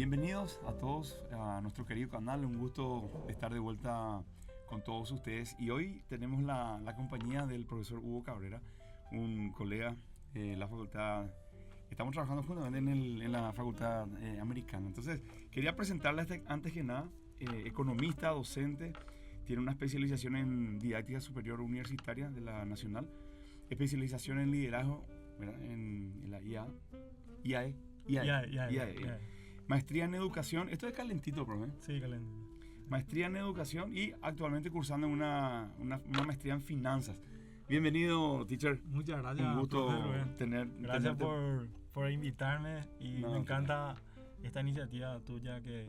Bienvenidos a todos a nuestro querido canal. Un gusto estar de vuelta con todos ustedes. Y hoy tenemos la compañía del profesor Hugo Cabrera, un colega de la facultad. Estamos trabajando juntamente en la facultad americana. Entonces, quería presentarle antes que nada, economista, docente, tiene una especialización en didáctica superior universitaria de la Nacional, especialización en liderazgo, ¿verdad? En la IAE. Maestría en educación. Esto es calentito, profe. Sí, calentito. Maestría en educación y actualmente cursando una maestría en finanzas. Bienvenido, teacher. Muchas gracias. Un gusto Gracias por invitarme y me encanta esta iniciativa tuya que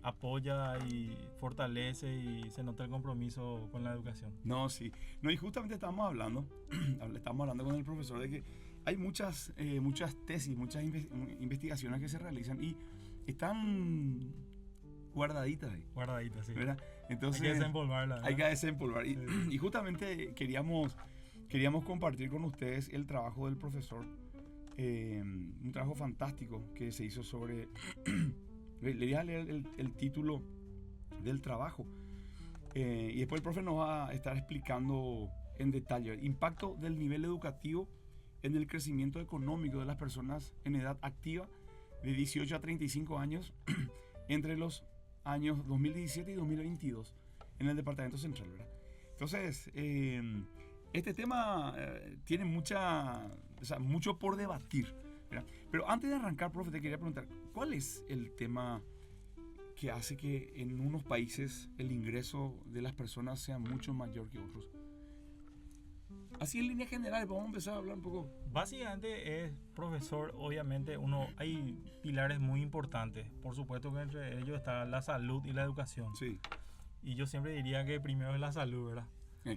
apoya y fortalece y se nota el compromiso con la educación. No, sí. No, y justamente estábamos hablando con el profesor de que hay muchas tesis, muchas investigaciones que se realizan y están guardaditas ahí. Guardaditas, sí. ¿Verdad? Entonces, hay que desempolvarla, ¿verdad? Hay que desempolvar. Sí. Y justamente queríamos compartir con ustedes el trabajo del profesor. Un trabajo fantástico que se hizo sobre... Le voy a leer el título del trabajo. Y después el profe nos va a estar explicando en detalle el impacto del nivel educativo en el crecimiento económico de las personas en edad activa de 18 a 35 años entre los años 2017 y 2022 en el Departamento Central, ¿verdad? Entonces, este tema tiene mucho por debatir, ¿verdad? Pero antes de arrancar, profe, te quería preguntar, ¿cuál es el tema que hace que en unos países el ingreso de las personas sea mucho mayor que otros? Así en líneas generales, vamos a empezar a hablar un poco. Básicamente es, profesor, obviamente hay pilares muy importantes. Por supuesto que entre ellos está la salud y la educación. Sí. Y yo siempre diría que primero es la salud, ¿verdad?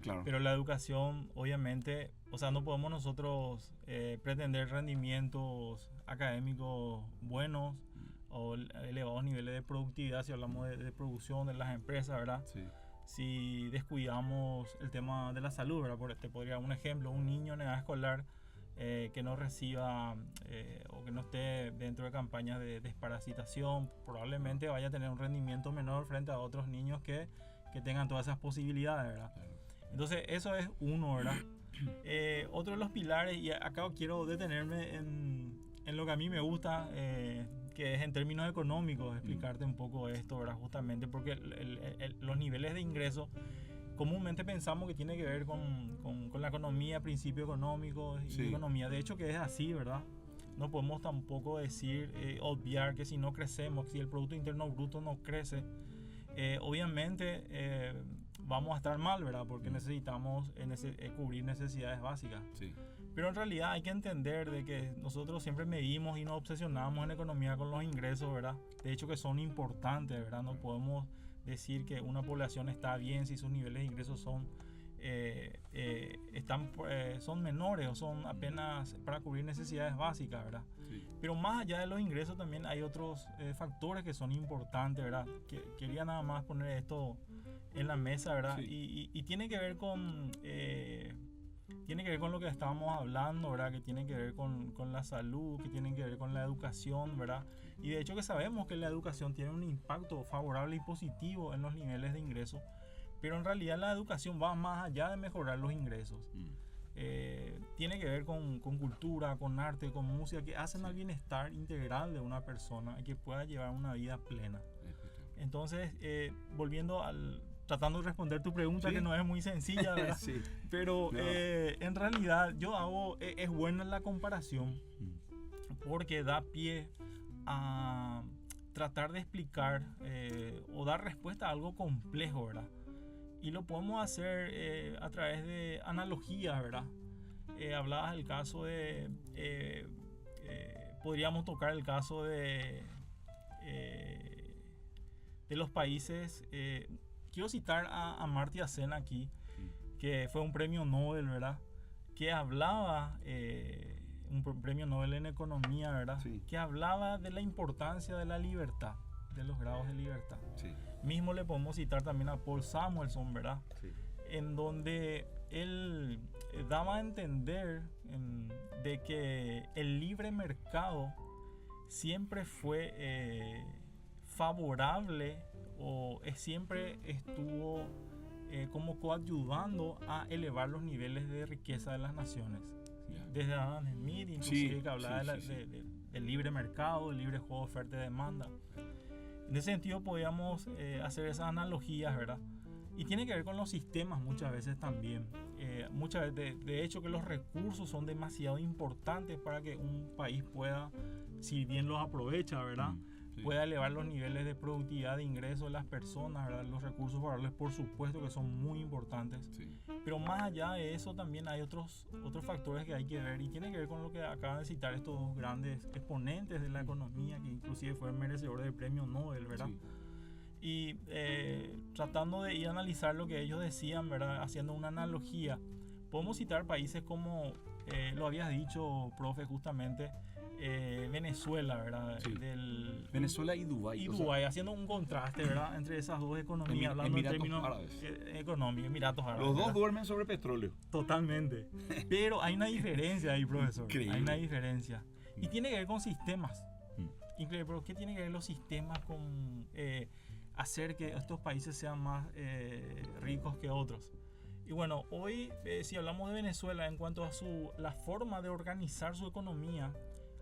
Claro. Pero la educación, obviamente, no podemos nosotros pretender rendimientos académicos buenos o elevados niveles de productividad si hablamos de producción de las empresas, ¿verdad? Sí. Si descuidamos el tema de la salud, ¿verdad? Te podría dar un ejemplo, un niño en edad escolar que no reciba o que no esté dentro de campañas de desparasitación, probablemente vaya a tener un rendimiento menor frente a otros niños que tengan todas esas posibilidades, ¿verdad? Claro. Entonces eso es uno, ¿verdad? Otro de los pilares, y acá quiero detenerme en lo que a mí me gusta, que es en términos económicos, explicarte un poco esto, ¿verdad? Justamente porque los niveles de ingreso comúnmente pensamos que tiene que ver con la economía, principios económicos y sí. Economía. De hecho que es así, ¿verdad? No podemos tampoco obviar que si no crecemos, si el Producto Interno Bruto no crece, obviamente vamos a estar mal, ¿verdad? Porque necesitamos cubrir necesidades básicas. Sí. Pero en realidad hay que entender de que nosotros siempre medimos y nos obsesionamos en economía con los ingresos, ¿verdad? De hecho que son importantes, ¿verdad? No podemos decir que una población está bien si sus niveles de ingresos son menores o son apenas para cubrir necesidades básicas, ¿verdad? Sí. Pero más allá de los ingresos también hay otros factores que son importantes, ¿verdad? Quería nada más poner esto en la mesa, ¿verdad? Sí. Y tiene que ver con lo que estábamos hablando, ¿verdad? Que tiene que ver con la salud, que tiene que ver con la educación, ¿verdad? Y de hecho que sabemos que la educación tiene un impacto favorable y positivo en los niveles de ingreso. Pero en realidad la educación va más allá de mejorar los ingresos. Tiene que ver con cultura, con arte, con música, que hacen al bienestar integral de una persona y que pueda llevar una vida plena. Entonces, tratando de responder tu pregunta, sí. Que no es muy sencilla, ¿verdad? Sí. Pero en realidad es buena la comparación porque da pie a tratar de explicar o dar respuesta a algo complejo, ¿verdad? Y lo podemos hacer a través de analogías, ¿verdad? Hablabas del caso podríamos tocar el caso de los países. Quiero citar a Amartya Sen aquí, que fue un premio Nobel, ¿verdad? Que hablaba, un premio Nobel en economía, ¿verdad? Sí. Que hablaba de la importancia de la libertad, de los grados de libertad. Sí. Mismo le podemos citar también a Paul Samuelson, ¿verdad? Sí. En donde él daba a entender de que el libre mercado siempre fue favorable o siempre estuvo como coadyuvando a elevar los niveles de riqueza de las naciones. ¿Sí? Desde Adam Smith, inclusive, que hablaba del libre mercado, del libre juego de oferta y demanda. En ese sentido podíamos hacer esas analogías, ¿verdad? Y tiene que ver con los sistemas muchas veces también. Muchas veces, de hecho, que los recursos son demasiado importantes para que un país pueda, si bien los aprovecha, ¿verdad? Pueda elevar los niveles de productividad, de ingresos de las personas, ¿verdad? Los recursos favorables, por supuesto, que son muy importantes. Pero más allá de eso también hay otros factores que hay que ver, y tiene que ver con lo que acaban de citar estos dos grandes exponentes de la economía, que inclusive fueron merecedores del premio Nobel, ¿verdad? Y tratando de ir a analizar lo que ellos decían, ¿verdad? Haciendo una analogía, podemos citar países como, lo habías dicho, profe, justamente, Venezuela, ¿verdad? Venezuela y Dubái. Y Dubái, haciendo un contraste, ¿verdad? Entre esas dos economías, hablando en términos económicos, Emiratos Árabes. Los dos duermen sobre petróleo. Totalmente. Pero hay una diferencia ahí, profesor. Increíble. Hay una diferencia. Y tiene que ver con sistemas. Increíble, pero ¿qué tiene que ver los sistemas con hacer que estos países sean más ricos que otros? Y bueno, hoy, si hablamos de Venezuela en cuanto a la forma de organizar su economía,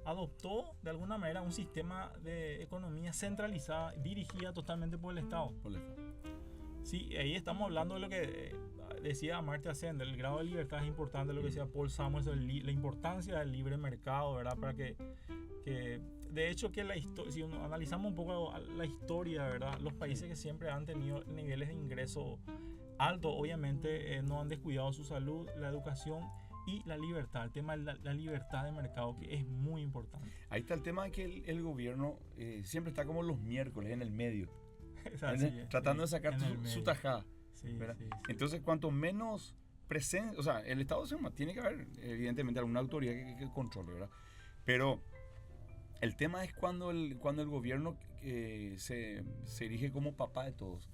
adoptó de alguna manera un sistema de economía centralizada, dirigida totalmente por el Estado. Sí, ahí estamos hablando de lo que decía Amartya Sen, del grado de libertad es importante, lo que decía Paul Samuels, la importancia del libre mercado, ¿verdad? Para que de hecho, si analizamos un poco la historia, ¿verdad? Los países que siempre han tenido niveles de ingreso altos, obviamente no han descuidado su salud, la educación y la libertad, el tema de la libertad de mercado, que es muy importante. Ahí está el tema de que el gobierno siempre está como los miércoles en el medio, tratando de sacar su tajada. Entonces, cuanto menos presencia, o sea, el Estado tiene que haber, evidentemente, alguna autoridad que controle, ¿verdad? Pero el tema es cuando el gobierno se erige como papá de todos.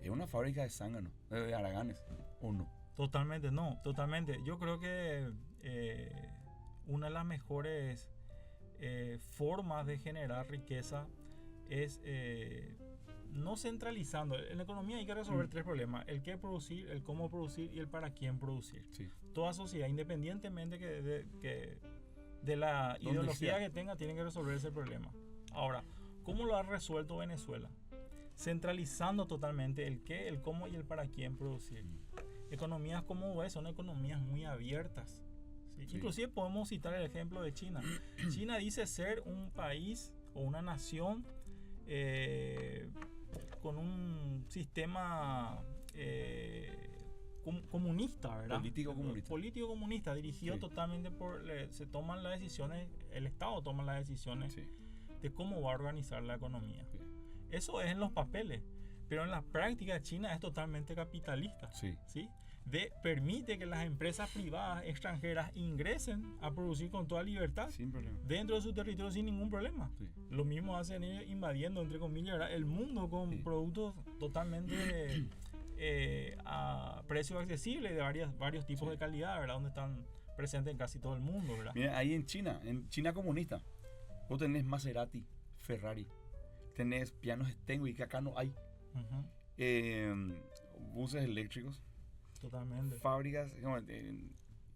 Es una fábrica de zánganos, de haraganes, ¿o no? Totalmente, no, totalmente. Yo creo que una de las mejores formas de generar riqueza es no centralizando. En la economía hay que resolver tres problemas: el qué producir, el cómo producir y el para quién producir. Toda sociedad, independientemente de la ideología que tenga, tiene que resolver ese problema. Ahora, ¿cómo lo ha resuelto Venezuela? Centralizando totalmente el qué, el cómo y el para quién producir. Economías como UAE son economías muy abiertas. Inclusive podemos citar el ejemplo de China. China dice ser un país o una nación con un sistema comunista, ¿verdad? Político comunista, dirigido totalmente se toman las decisiones, el Estado toma las decisiones de cómo va a organizar la economía. Eso es en los papeles, pero en la práctica China es totalmente capitalista. ¿Sí? Permite que las empresas privadas extranjeras ingresen a producir con toda libertad dentro de su territorio sin ningún problema. Lo mismo hacen ellos invadiendo, entre comillas, ¿verdad?, el mundo con productos totalmente a precios accesibles de varios tipos de calidad, ¿verdad?, donde están presentes en casi todo el mundo, ¿verdad? Mira, ahí en China comunista, vos tenés Maserati, Ferrari, tenés pianos Steinway, que acá no hay. Buses eléctricos. Totalmente. Fábricas.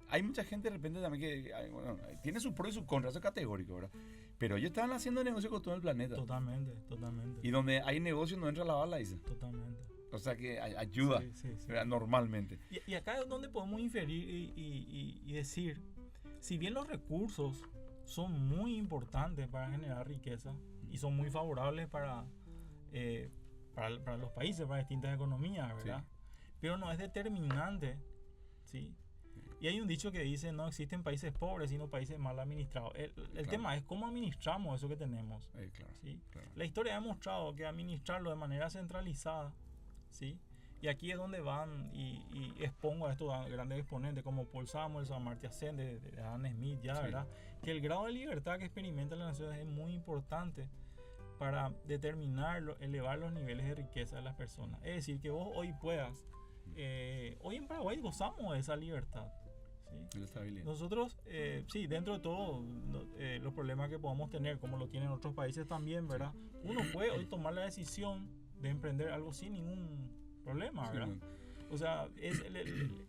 Hay mucha gente de repente también que tiene sus pros y sus contras, eso es categórico, ¿verdad? Pero ellos estaban haciendo negocio con todo el planeta. Totalmente. Y donde hay negocio no entra la bala, dice. Totalmente. O sea que ayuda, normalmente. Y acá es donde podemos inferir y decir, si bien los recursos son muy importantes para generar riqueza y son muy favorables para los países, para distintas economías, ¿verdad? Pero no es determinante, ¿sí? Y hay un dicho que dice, no existen países pobres, sino países mal administrados. El tema es cómo administramos eso que tenemos. ¿Sí? La historia ha demostrado que administrarlo de manera centralizada, ¿sí? Y aquí es donde van y expongo a estos grandes exponentes como Paul Samuels o Amartya Sen, de Adam Smith, ¿verdad? Que el grado de libertad que experimentan las naciones es muy importante para determinar, elevar los niveles de riqueza de las personas. Es decir, que vos hoy puedas, hoy en Paraguay gozamos de esa libertad, ¿sí? La estabilidad. Nosotros, sí, dentro de todo, los problemas que podamos tener, como lo tienen otros países también, ¿verdad? Uno puede hoy tomar la decisión de emprender algo sin ningún problema, ¿verdad? Sí, O sea,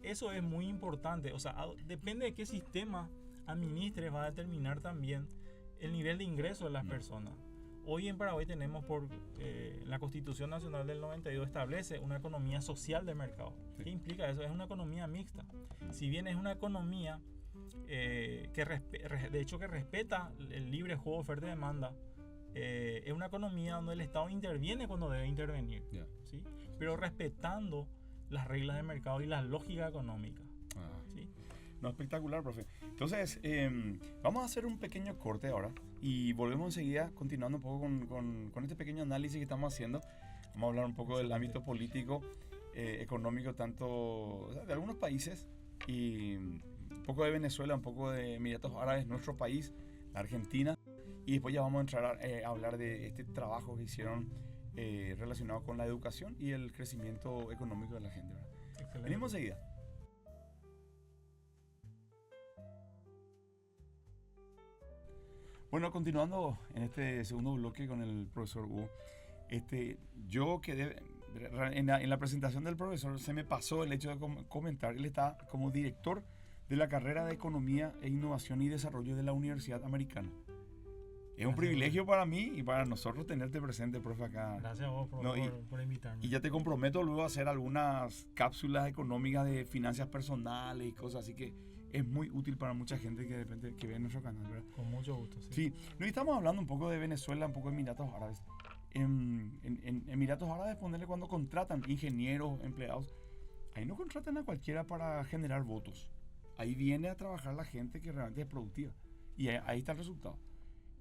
eso es muy importante. O sea, depende de qué sistema administres, va a determinar también el nivel de ingreso de las personas. Hoy en Paraguay tenemos la Constitución Nacional del 92 establece una economía social de mercado. Sí. ¿Qué implica eso? Es una economía mixta. Si bien es una economía de hecho que respeta el libre juego oferta y demanda, es una economía donde el Estado interviene cuando debe intervenir, Yeah. ¿sí? Pero respetando las reglas de mercado y la lógica económica. ¿Sí? No, espectacular, profe. Entonces, vamos a hacer un pequeño corte ahora y volvemos enseguida continuando un poco con este pequeño análisis que estamos haciendo. Vamos a hablar un poco del ámbito político, económico, tanto o sea, de algunos países y un poco de Venezuela, un poco de Emiratos Árabes, nuestro país, la Argentina. Y después ya vamos a entrar a hablar de este trabajo que hicieron relacionado con la educación y el crecimiento económico de la gente, ¿verdad? Excelente. Venimos enseguida. Bueno, continuando en este segundo bloque con el profesor Hugo, yo quedé, en la presentación del profesor se me pasó el hecho de comentar, él está como director de la carrera de Economía e Innovación y Desarrollo de la Universidad Americana. Es un privilegio para mí y para nosotros tenerte presente, profe, acá. Gracias a vos por invitarme. Y ya te comprometo luego a hacer algunas cápsulas económicas de finanzas personales y cosas así que es muy útil para mucha gente que de repente que ve nuestro canal, ¿verdad? Con mucho gusto, sí. Sí, no, y estamos hablando un poco de Venezuela, un poco de Emiratos Árabes. En Emiratos Árabes, ponerle cuando contratan ingenieros, empleados, ahí no contratan a cualquiera para generar votos. Ahí viene a trabajar la gente que realmente es productiva. Y ahí está el resultado.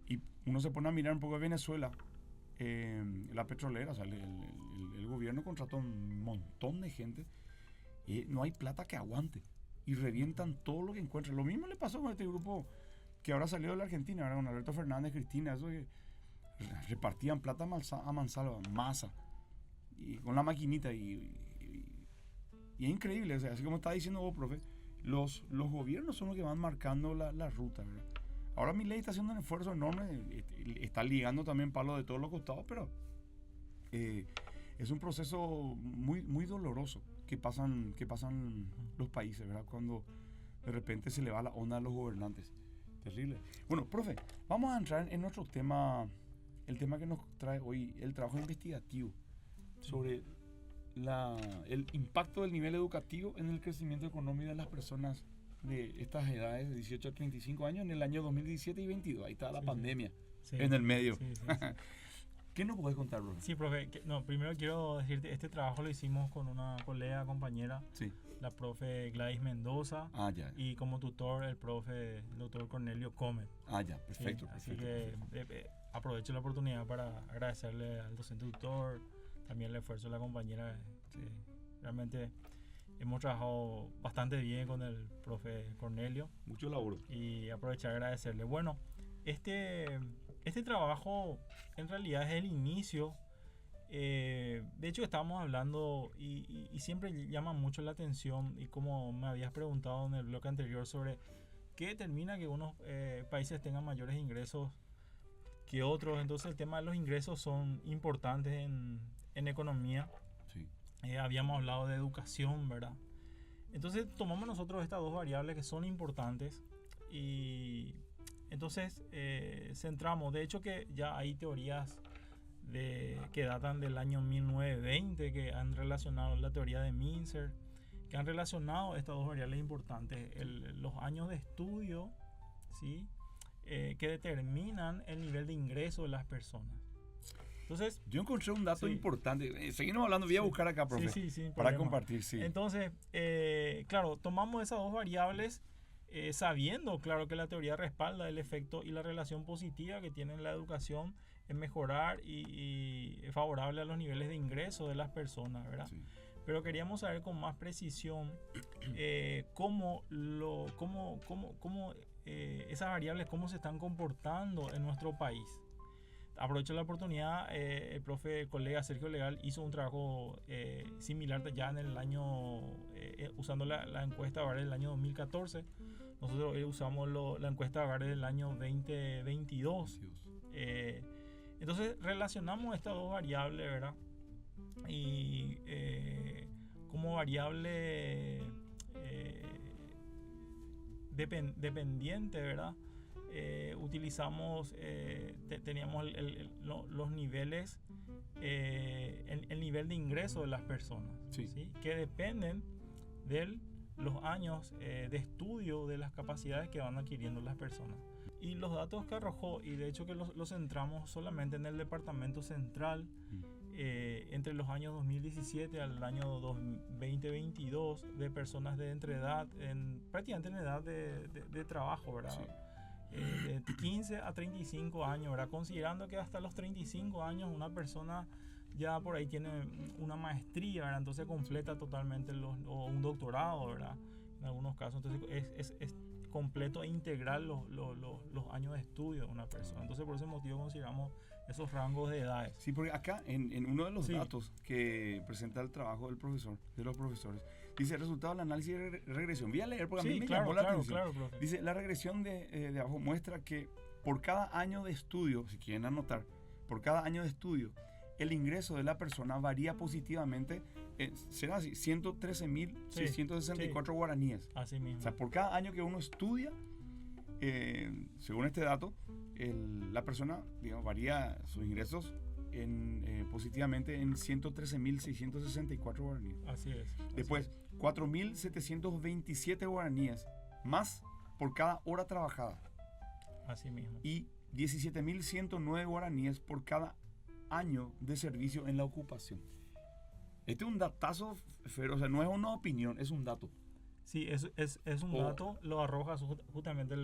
Y uno se pone a mirar un poco de Venezuela, la petrolera, o sea, el gobierno contrató un montón de gente y no hay plata que aguante. Y revientan todo lo que encuentran. Lo mismo le pasó con este grupo que ahora salió de la Argentina, ¿verdad? Con Alberto Fernández, Cristina, eso que repartían plata a mansalva, masa, y con la maquinita. Y es increíble, o sea, así como está diciendo vos, profe, los gobiernos son los que van marcando la ruta, ¿verdad? Ahora Milei está haciendo un esfuerzo enorme, está ligando también palos de todos los costados, pero es un proceso muy, muy doloroso que pasan los países, ¿verdad? Cuando de repente se le va la onda a los gobernantes. Terrible. Bueno, profe, vamos a entrar en nuestro tema, el tema que nos trae hoy, el trabajo investigativo sobre el impacto del nivel educativo en el crecimiento económico de las personas de estas edades, de 18 a 35 años, en el año 2017 y 2022. Ahí está la pandemia en el medio. Sí. ¿Qué nos podés contar, profe? Sí, profe. Primero quiero decirte, este trabajo lo hicimos con una colega, compañera, la profe Gladys Mendoza, y como tutor el doctor Cornelio Comet. Perfecto. Así que aprovecho la oportunidad para agradecerle al docente tutor, también el esfuerzo de la compañera. Realmente hemos trabajado bastante bien con el profe Cornelio. Mucho laburo. Y aprovechar a agradecerle. Bueno, este trabajo en realidad es el inicio. De hecho, estábamos hablando y siempre llama mucho la atención, y como me habías preguntado en el bloque anterior sobre qué determina que unos países tengan mayores ingresos que otros. Entonces el tema de los ingresos son importantes en economía. Sí. Habíamos hablado de educación, ¿verdad? Entonces tomamos nosotros estas dos variables que son importantes y entonces centramos. De hecho que ya hay teorías que datan del año 1920 que han relacionado la teoría de Mincer, que han relacionado estas dos variables importantes, los años de estudio, ¿sí? Que determinan el nivel de ingreso de las personas. Entonces, yo encontré un dato importante. Seguimos hablando, voy a buscar acá, profe, para compartir. Entonces, claro, tomamos esas dos variables sabiendo, claro, que la teoría respalda el efecto y la relación positiva que tiene la educación en mejorar y es favorable a los niveles de ingreso de las personas, ¿verdad? Sí. Pero queríamos saber con más precisión cómo esas variables cómo se están comportando en nuestro país. Aprovecho la oportunidad, el colega Sergio Legal hizo un trabajo similar ya en el año, usando la encuesta Agar del año 2014. Nosotros usamos la encuesta Agar del año 2022. Entonces relacionamos estas dos variables, ¿verdad? Y como variable dependiente, ¿verdad? Utilizamos, teníamos los niveles, el nivel de ingreso de las personas, Sí. ¿sí? Que dependen de los años de estudio, de las capacidades que van adquiriendo las personas. Y los datos que arrojó, y de hecho que los centramos solamente en el departamento central, entre los años 2017 al año 2022, de personas de entre edad, prácticamente en edad de trabajo, ¿verdad? Sí. De 15 a 35 años, ¿verdad? Considerando que hasta los 35 años una persona ya por ahí tiene una maestría, ¿verdad? Entonces completa totalmente o un doctorado, ¿verdad? En algunos casos, entonces es completo e integral los años de estudio de una persona. Entonces por ese motivo consideramos esos rangos de edades. Sí, porque acá en uno de los Sí. datos que presenta el trabajo del profesor, de los profesores, dice resultado del análisis de regresión. Voy a leer porque a mí me llamó la atención. Claro, profe. Dice, la regresión de abajo muestra que por cada año de estudio, si quieren anotar, por cada año de estudio, el ingreso de la persona varía positivamente, será así, 113.664 guaraníes. Así mismo. O sea, por cada año que uno estudia, según este dato, la persona, digamos, varía sus ingresos positivamente en 113.664 guaraníes. Así es. Después, 4.727 guaraníes más por cada hora trabajada. Así mismo. Y 17.109 guaraníes por cada año de servicio en la ocupación. Este es un datazo, pero, o sea, no es una opinión, es un dato. Sí, es un dato, lo arroja justamente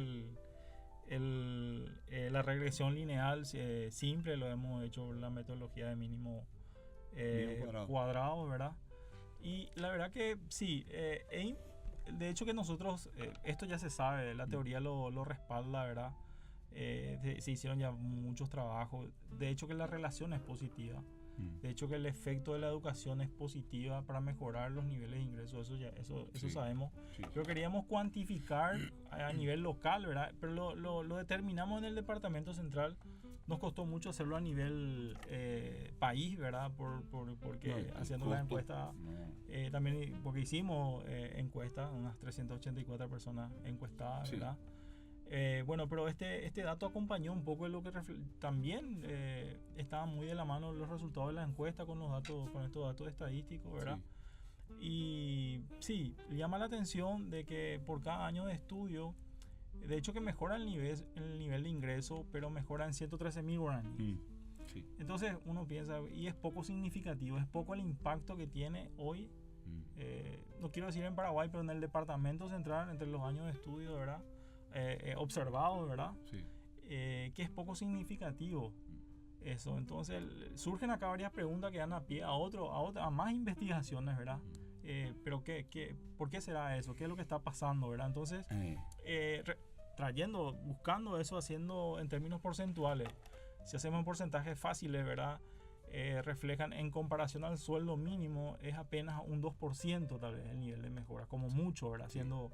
la regresión lineal simple, lo hemos hecho por la metodología de mínimo cuadrado, ¿verdad? Y la verdad que sí, de hecho que nosotros, esto ya se sabe, la teoría lo respalda, ¿verdad? Se hicieron ya muchos trabajos, de hecho que la relación es positiva. De hecho que el efecto de la educación es positiva para mejorar los niveles de ingresos, eso Sí, sabemos. sí. Pero queríamos cuantificar a nivel local, ¿verdad? Pero lo determinamos en el departamento central. Nos costó mucho hacerlo a nivel país, ¿verdad? Porque haciendo la encuesta, también porque hicimos encuestas, unas 384 personas encuestadas, Sí. ¿verdad? Bueno, pero este dato acompañó un poco de lo que también estaban muy de la mano los resultados de la encuesta con estos datos estadísticos, ¿verdad? Sí. Y sí, llama la atención de que por cada año de estudio, de hecho que mejora el nivel de ingreso, pero mejora en 113.000 guaraníes. Sí. Entonces uno piensa, y es poco significativo, es poco el impacto que tiene hoy, no quiero decir en Paraguay, pero en el departamento central, entre los años de estudio, ¿verdad? Observado, ¿verdad? Sí. Que es poco significativo eso. Entonces surgen acá varias preguntas que dan a pie a más investigaciones, ¿verdad? Pero ¿por qué será eso? ¿Qué es lo que está pasando, ¿verdad? Entonces buscando eso, haciendo en términos porcentuales, si hacemos porcentajes fáciles, ¿verdad? Reflejan en comparación al sueldo mínimo es apenas un 2% tal vez el nivel de mejora, como mucho, ¿verdad? Siendo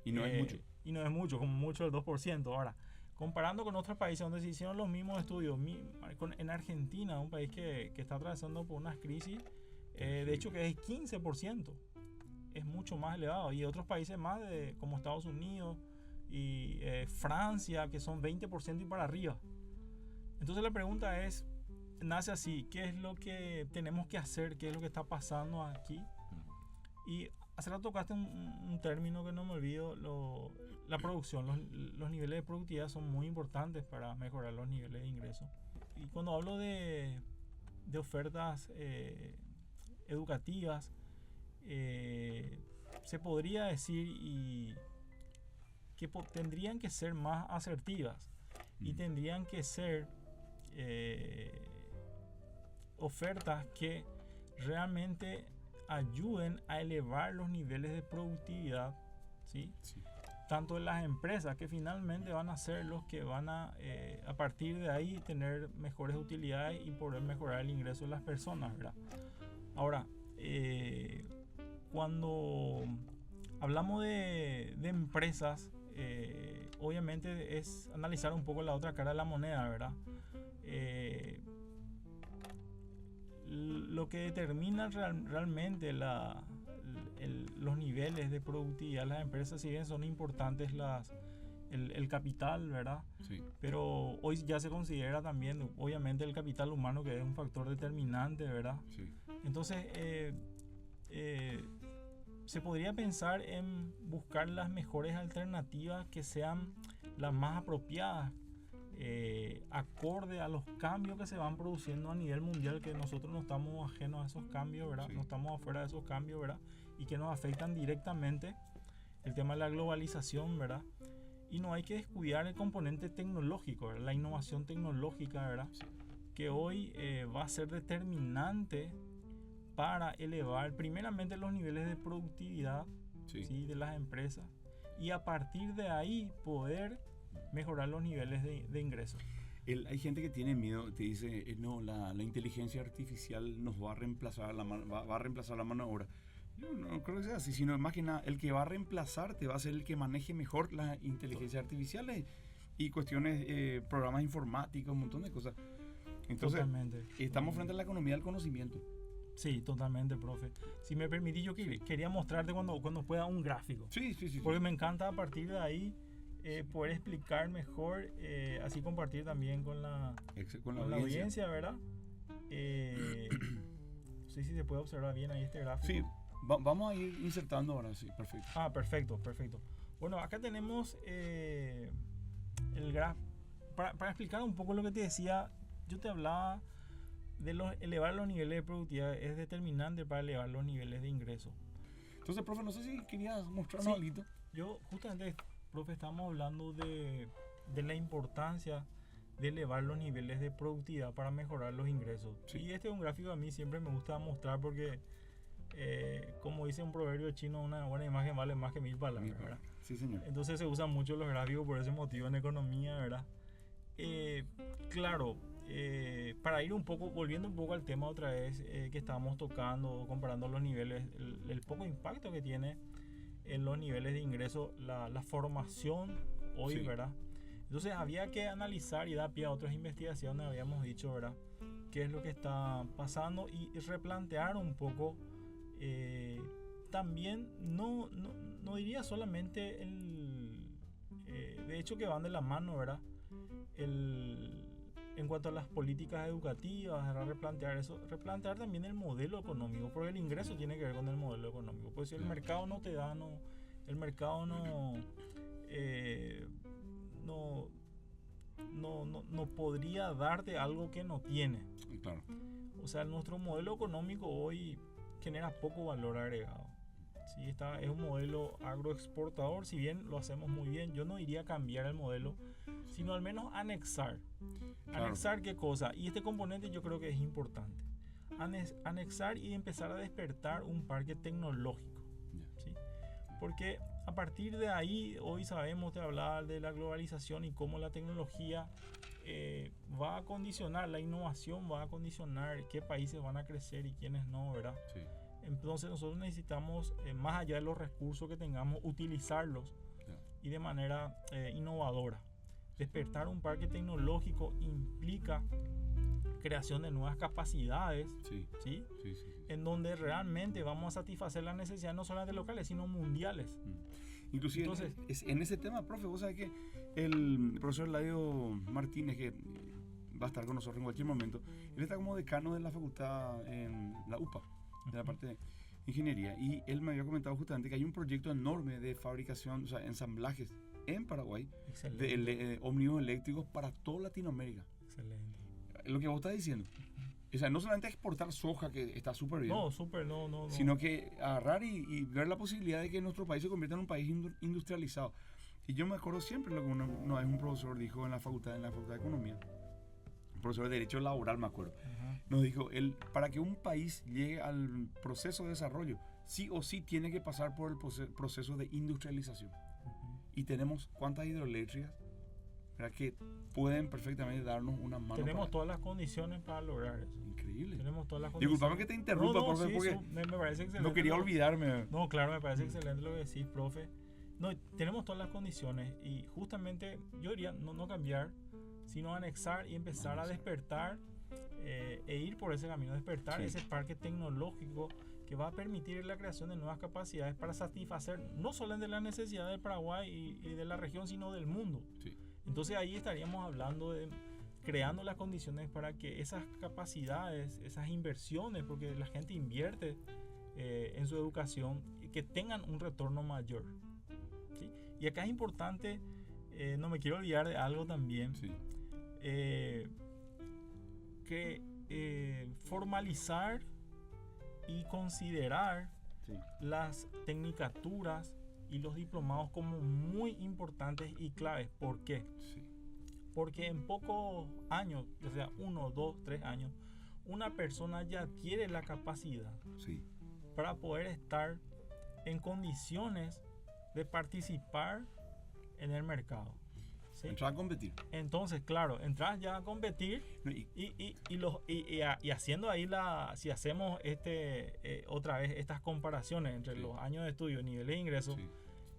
Y no es mucho. Y no es mucho, como mucho el 2%. Ahora, comparando con otros países donde se hicieron los mismos estudios, en Argentina, un país que está atravesando por unas crisis, de hecho que es 15%, es mucho más elevado. Y otros países más, como Estados Unidos y Francia, que son 20% y para arriba. Entonces la pregunta nace así, ¿qué es lo que tenemos que hacer? ¿Qué es lo que está pasando aquí? Y hace rato tocaste un término que no me olvido, la producción. Los niveles de productividad son muy importantes para mejorar los niveles de ingreso. Y cuando hablo de ofertas educativas, se podría decir que tendrían que ser más asertivas y tendrían que ser ofertas que realmente ayuden a elevar los niveles de productividad, ¿sí? Sí. tanto de las empresas, que finalmente van a ser los que van a partir de ahí tener mejores utilidades y poder mejorar el ingreso de las personas, ¿verdad? Ahora, cuando hablamos de empresas, obviamente es analizar un poco la otra cara de la moneda, ¿verdad? Lo que determina realmente los niveles de productividad de las empresas, si bien son importantes el capital, ¿verdad? Sí. Pero hoy ya se considera también, obviamente, el capital humano, que es un factor determinante, ¿verdad? Sí. Entonces, se podría pensar en buscar las mejores alternativas que sean las más apropiadas, acorde a los cambios que se van produciendo a nivel mundial, que nosotros no estamos ajenos a esos cambios, ¿verdad? Sí. No estamos afuera de esos cambios, ¿verdad? Y que nos afectan directamente, el tema de la globalización, ¿verdad? Y no hay que descuidar el componente tecnológico, ¿verdad? La innovación tecnológica, ¿verdad? Sí. Que hoy va a ser determinante para elevar primeramente los niveles de productividad, Sí. ¿sí?, de las empresas, y a partir de ahí poder mejorar los niveles de ingresos. Hay gente que tiene miedo, te dice, no, la inteligencia artificial nos va a reemplazar va a reemplazar la mano de obra. Yo no creo que sea así, sino más que nada, el que va a reemplazarte va a ser el que maneje mejor las inteligencias artificiales y cuestiones, programas informáticos, un montón de cosas. Entonces, Totalmente. estamos frente a la economía del conocimiento. Sí, totalmente, profe. Si me permitís, yo quería mostrarte cuando pueda un gráfico. Sí. Porque me encanta a partir de ahí poder explicar mejor, así compartir también con la audiencia, ¿verdad? No sé si se puede observar bien ahí este gráfico. Sí, vamos a ir insertando ahora, sí, perfecto. Ah, perfecto. Bueno, acá tenemos el gráfico. Para explicar un poco lo que te decía, yo te hablaba de elevar los niveles de productividad, es determinante para elevar los niveles de ingreso. Entonces, profe, no sé si querías mostrarnos algo. Yo justamente, profe, estamos hablando de la importancia de elevar los niveles de productividad para mejorar los ingresos. Sí. Y este es un gráfico que a mí siempre me gusta mostrar porque, como dice un proverbio chino, una buena imagen vale más que 1000 palabras, ¿verdad? Sí, señor. Entonces se usan mucho los gráficos por ese motivo en economía, ¿verdad? Claro, para ir volviendo un poco al tema otra vez que estábamos tocando, comparando los niveles, el poco impacto que tiene en los niveles de ingreso la formación hoy, Sí. ¿verdad? Entonces había que analizar y dar pie a otras investigaciones, habíamos dicho, ¿verdad?, qué es lo que está pasando y replantear un poco, también, no diría solamente de hecho que van de la mano, ¿verdad?, en cuanto a las políticas educativas, ¿verdad?, replantear también el modelo económico, porque el ingreso tiene que ver con el modelo económico. Pues si el mercado no te da, el mercado no podría darte algo que no tiene. Claro. O sea, nuestro modelo económico hoy genera poco valor agregado. Sí, es un modelo agroexportador, si bien lo hacemos muy bien. Yo no iría a cambiar el modelo, sino al menos anexar. Claro. ¿Anexar qué cosa? Y este componente yo creo que es importante. Anexar y empezar a despertar un parque tecnológico. ¿Sí? Porque a partir de ahí, hoy sabemos, te hablaba de la globalización y cómo la tecnología va a condicionar, la innovación va a condicionar qué países van a crecer y quiénes no, ¿verdad? Sí. Entonces nosotros necesitamos, más allá de los recursos que tengamos, utilizarlos y de manera innovadora. Despertar un parque tecnológico implica creación de nuevas capacidades, ¿sí? En donde realmente vamos a satisfacer las necesidades no solamente locales, sino mundiales. Inclusive, entonces, en ese tema, profe, vos sabés que el profesor Eladio Martínez, que va a estar con nosotros en cualquier momento, él está como decano de la facultad en la UPA, de la parte de ingeniería, y él me había comentado justamente que hay un proyecto enorme de fabricación, o sea, ensamblajes en Paraguay de ómnibus eléctricos para toda Latinoamérica. Excelente. Lo que vos estás diciendo. O sea, no solamente exportar soja, que está súper bien. No. Sino que agarrar y ver la posibilidad de que nuestro país se convierta en un país industrializado. Y yo me acuerdo siempre lo que una vez un profesor dijo en la facultad de Economía, un profesor de Derecho Laboral, me acuerdo, nos dijo, para que un país llegue al proceso de desarrollo, sí o sí tiene que pasar por el proceso de industrialización. y tenemos cuántas hidroeléctricas, ¿verdad?, que pueden perfectamente darnos una mano. Tenemos todas las condiciones para lograr eso. Increíble. Tenemos todas las condiciones. Disculpame que te interrumpa, profe, sí, porque me parece excelente. no quería olvidarme. No, claro, me parece excelente lo que decís, profe. No, tenemos todas las condiciones y justamente yo diría no cambiar, sino anexar y empezar a despertar e ir por ese camino, despertar ese parque tecnológico que va a permitir la creación de nuevas capacidades para satisfacer no solo de las necesidades del Paraguay y de la región, sino del mundo. Sí. Entonces ahí estaríamos hablando de creando las condiciones para que esas capacidades, esas inversiones, porque la gente invierte en su educación, que tengan un retorno mayor. ¿Sí? Y acá es importante, no me quiero olvidar de algo también, Sí. que formalizar y considerar las tecnicaturas y los diplomados como muy importantes y claves. ¿Por qué? Sí. Porque en pocos años, o sea, 1, 2, 3 años, una persona ya adquiere la capacidad para poder estar en condiciones de participar en el mercado. ¿Sí? Entrar a competir. Entonces, claro, entras ya a competir y haciendo ahí si hacemos otra vez estas comparaciones entre los años de estudio, niveles de ingreso,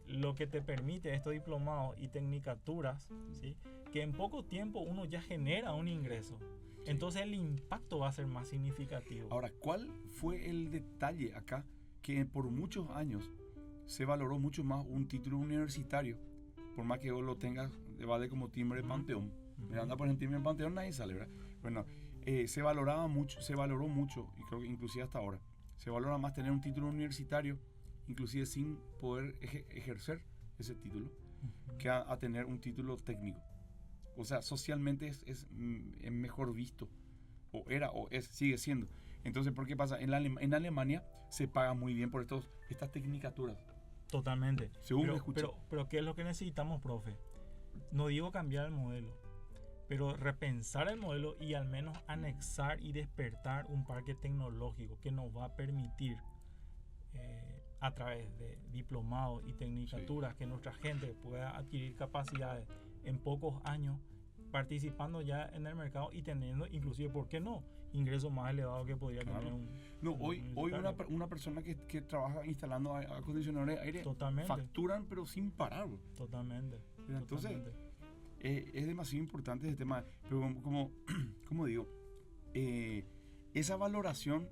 lo que te permite estos diplomados y tecnicaturas, ¿sí?, que en poco tiempo uno ya genera un ingreso. Entonces el impacto va a ser más significativo. Ahora, ¿cuál fue el detalle acá que por muchos años se valoró mucho más un título universitario? Por más que vos lo tengas, vale como timbre Panteón. Mira, anda por el timbre en Panteón, nadie sale, ¿verdad? Bueno, se valoró mucho, y creo que inclusive hasta ahora, se valora más tener un título universitario, inclusive sin poder ejercer ese título, que a tener un título técnico. O sea, socialmente es mejor visto, sigue siendo. Entonces, ¿por qué pasa? En Alemania se paga muy bien por estas tecnicaturas. Totalmente. Según me escuché. Pero ¿qué es lo que necesitamos, profe? No digo cambiar el modelo, pero repensar el modelo y al menos anexar y despertar un parque tecnológico que nos va a permitir a través de diplomados y tecnicaturas que nuestra gente pueda adquirir capacidades en pocos años, participando ya en el mercado y teniendo inclusive, ¿por qué no?, ingresos más elevados que podría tener hoy una persona que trabaja instalando acondicionadores de aire, totalmente, facturan pero sin parar. Totalmente. Entonces es demasiado importante ese tema, pero como digo, esa valoración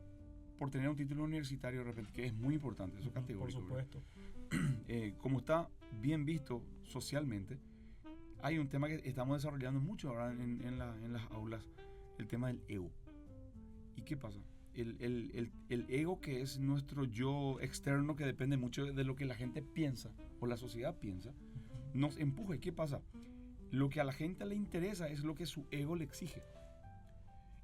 por tener un título universitario de repente, que es muy importante, eso es categórico. Por supuesto. Como está bien visto socialmente, hay un tema que estamos desarrollando mucho ahora en las aulas, el tema del ego. ¿Y qué pasa? El ego, que es nuestro yo externo, que depende mucho de lo que la gente piensa o la sociedad piensa, nos empuja. ¿Y qué pasa? Lo que a la gente le interesa es lo que su ego le exige.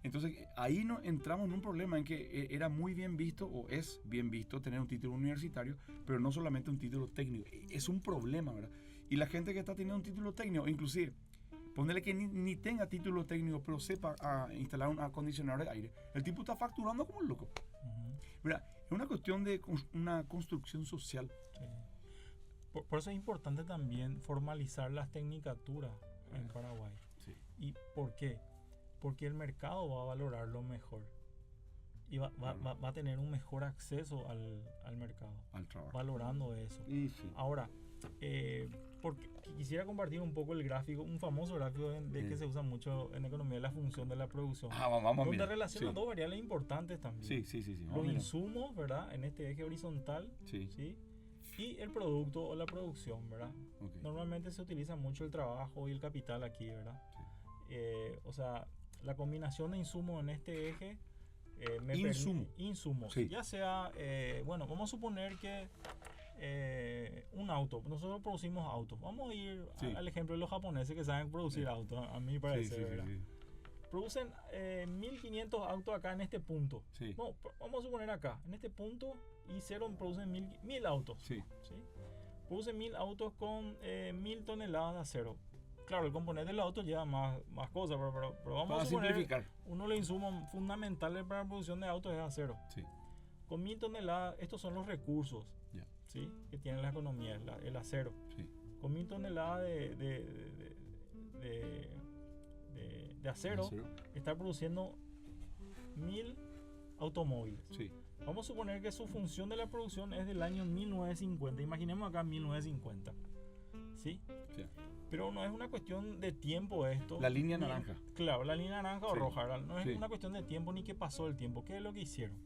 Entonces ahí entramos en un problema en que era muy bien visto, o es bien visto, tener un título universitario, pero no solamente un título técnico. Es un problema, ¿verdad? Y la gente que está teniendo un título técnico, inclusive ponerle que ni tenga título técnico, pero sepa instalar un acondicionador de aire, el tipo está facturando como un loco. Mira, es una cuestión de una construcción social. Sí. Por eso es importante también formalizar las tecnicaturas en Paraguay. Sí. ¿Y por qué? Porque el mercado va a valorarlo mejor y va a tener un mejor acceso al mercado, al trabajo, valorando eso. Sí. Ahora, porque quisiera compartir un poco el gráfico, un famoso gráfico que se usa mucho en economía, la función de la producción, donde relaciona dos variables importantes también. Sí. Los insumos, ¿verdad?, en este eje horizontal, ¿sí? Y el producto o la producción, ¿verdad? Okay. Normalmente se utiliza mucho el trabajo y el capital aquí, ¿verdad? Sí. O sea, la combinación de insumos en este eje insumos, sí. Ya sea, bueno, vamos a suponer que un auto, nosotros producimos autos, vamos a ir al ejemplo de los japoneses que saben producir autos, a mí parece, ¿verdad? Sí. Producen 1500 autos acá en este punto. Sí. No, vamos a suponer acá, en este punto, y cero producen 1000 autos. Sí. Producen 1000 autos con 1000 toneladas de acero. Claro, el componente del auto lleva más cosas, pero vamos a simplificar. Uno de los insumos fundamentales para la producción de autos es acero. Sí. Con 1000 toneladas, estos son los recursos, ¿sí?, que tiene la economía, el acero. Sí. con 1000 toneladas de acero, está produciendo 1000 automóviles. Sí. Vamos a suponer que su función de la producción es del año 1950. Imaginemos acá 1950. ¿Sí? Sí. Pero no es una cuestión de tiempo esto. La línea naranja. Claro, la línea naranja o Sí. roja, ¿verdad? No es Sí. una cuestión de tiempo ni que pasó el tiempo. ¿Qué es lo que hicieron?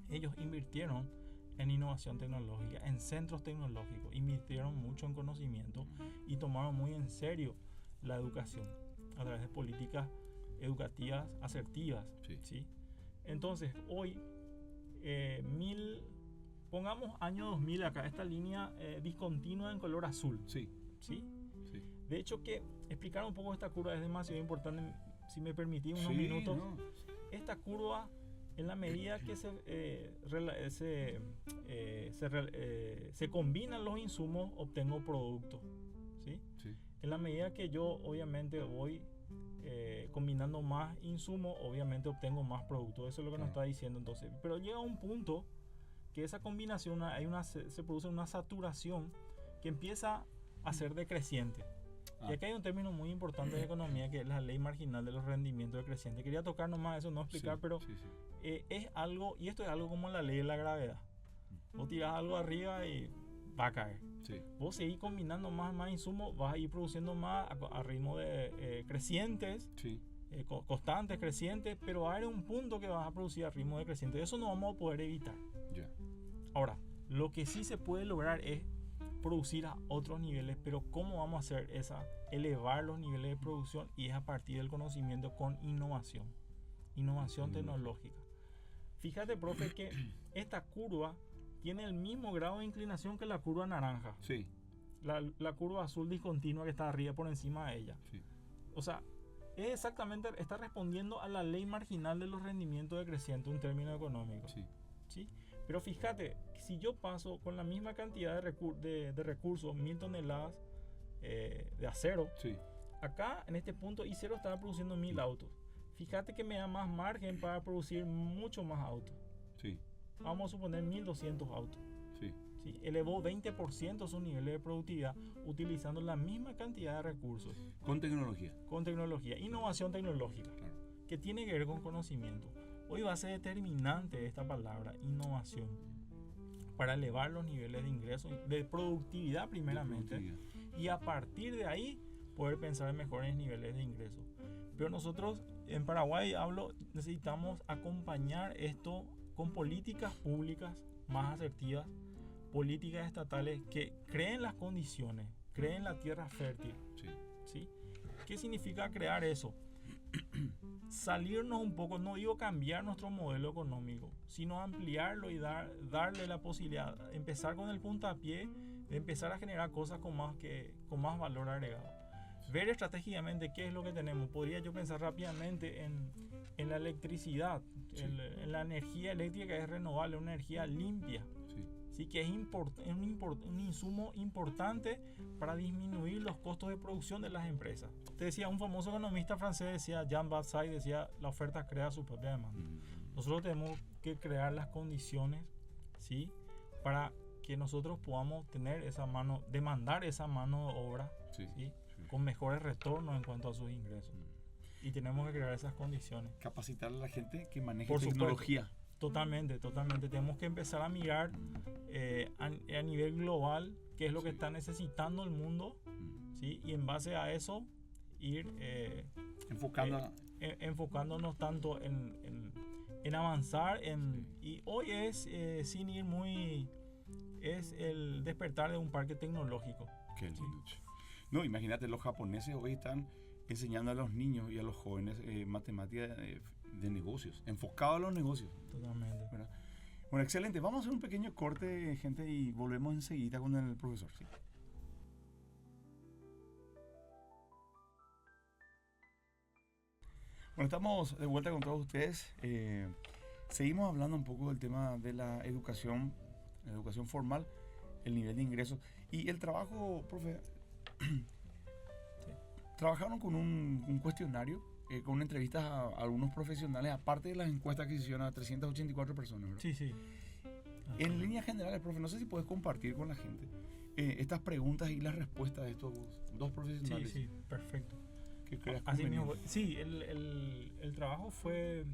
Ellos invirtieron en innovación tecnológica, en centros tecnológicos, invirtieron mucho en conocimiento y tomaron muy en serio la educación a través de políticas educativas asertivas. Sí. ¿Sí? Entonces, hoy, pongamos año 2000 acá, esta línea discontinua en color azul. Sí. ¿Sí? Sí. De hecho, que explicar un poco esta curva es demasiado importante. Si me permitís unos Sí, minutos. no. Esta curva, en la medida que se combinan los insumos, obtengo productos. ¿Sí? Sí. En la medida que yo obviamente voy combinando más insumos, obviamente obtengo más productos. Eso es lo que nos está diciendo entonces. Pero llega un punto que esa combinación se produce una saturación que empieza a ser decreciente. Y acá hay un término muy importante de economía que es la ley marginal de los rendimientos decrecientes. Quería tocar nomás eso, no explicar, Sí, pero sí. es algo, y esto es algo como la ley de la gravedad. Vos tirás algo arriba y va a caer. Sí. Vos seguís combinando más insumos, vas a ir produciendo más a ritmo de crecientes, Sí. constantes, crecientes, pero hay un punto que vas a producir a ritmo decreciente. Eso no vamos a poder evitar. Ya. Ahora, lo que sí se puede lograr es producir a otros niveles, pero ¿cómo vamos a hacer esa? Elevar los niveles de producción, y es a partir del conocimiento con innovación tecnológica. Fíjate, profe, que esta curva tiene el mismo grado de inclinación que la curva naranja. Sí. La curva azul discontinua que está arriba por encima de ella. Sí. O sea, está respondiendo a la ley marginal de los rendimientos decrecientes, un término económico. Sí. ¿Sí? Pero fíjate, si yo paso con la misma cantidad de recursos, 1000 toneladas de acero, Sí. acá en este punto I0 estaba produciendo 1000 autos. Fíjate que me da más margen para producir mucho más autos. Sí. Vamos a suponer 1200 autos. Sí. ¿Sí? Elevó 20% su nivel de productividad utilizando la misma cantidad de recursos. Con tecnología. Con tecnología, innovación tecnológica, Claro. que tiene que ver con conocimiento. Hoy va a ser determinante esta palabra, innovación, para elevar los niveles de ingresos, de productividad primeramente, y a partir de ahí poder pensar en mejores niveles de ingresos. Pero nosotros en Paraguay, necesitamos acompañar esto con políticas públicas más asertivas, políticas estatales que creen las condiciones, creen la tierra fértil. Sí. ¿Sí? ¿Qué significa crear eso? Salirnos un poco, no digo cambiar nuestro modelo económico, sino ampliarlo y darle la posibilidad, empezar con el puntapié, de empezar a generar cosas con más valor agregado. Ver estratégicamente qué es lo que tenemos. Podría yo pensar rápidamente en la electricidad, Sí. en la energía eléctrica que es renovable, una energía limpia. Sí. Sí, que es un insumo importante para disminuir los costos de producción de las empresas. Te decía, un famoso economista francés decía, Jean Batsay decía, la oferta crea su propia demanda. Nosotros tenemos que crear las condiciones, ¿sí?, para que nosotros podamos tener demandar esa mano de obra, Sí. ¿sí?, con mejores retornos en cuanto a sus ingresos. Y tenemos que crear esas condiciones. Capacitar a la gente que maneje Por supuesto. tecnología. Totalmente. Tenemos que empezar a mirar a nivel global qué es lo que Sí. está necesitando el mundo, ¿sí? Y en base a eso ir enfocándonos tanto en avanzar. Y hoy es, sin ir muy, es el despertar de un parque tecnológico. Qué lindo. No, imagínate, los japoneses hoy están enseñando a los niños y a los jóvenes matemáticas de negocios, enfocado a los negocios. Totalmente. ¿Verdad? Bueno, excelente. Vamos a hacer un pequeño corte, gente, y volvemos enseguida con el profesor. ¿Sí? Bueno, estamos de vuelta con todos ustedes. Seguimos hablando un poco del tema de la educación formal, el nivel de ingresos y el trabajo, profe. Trabajaron con un cuestionario, con entrevistas a algunos profesionales, aparte de las encuestas que se hicieron a 384 personas, ¿verdad? Sí. En líneas generales, profe, no sé si puedes compartir con la gente estas preguntas y las respuestas de estos dos profesionales. Sí, perfecto. ¿Qué creas Así mismo, conveniente? sí, el trabajo fue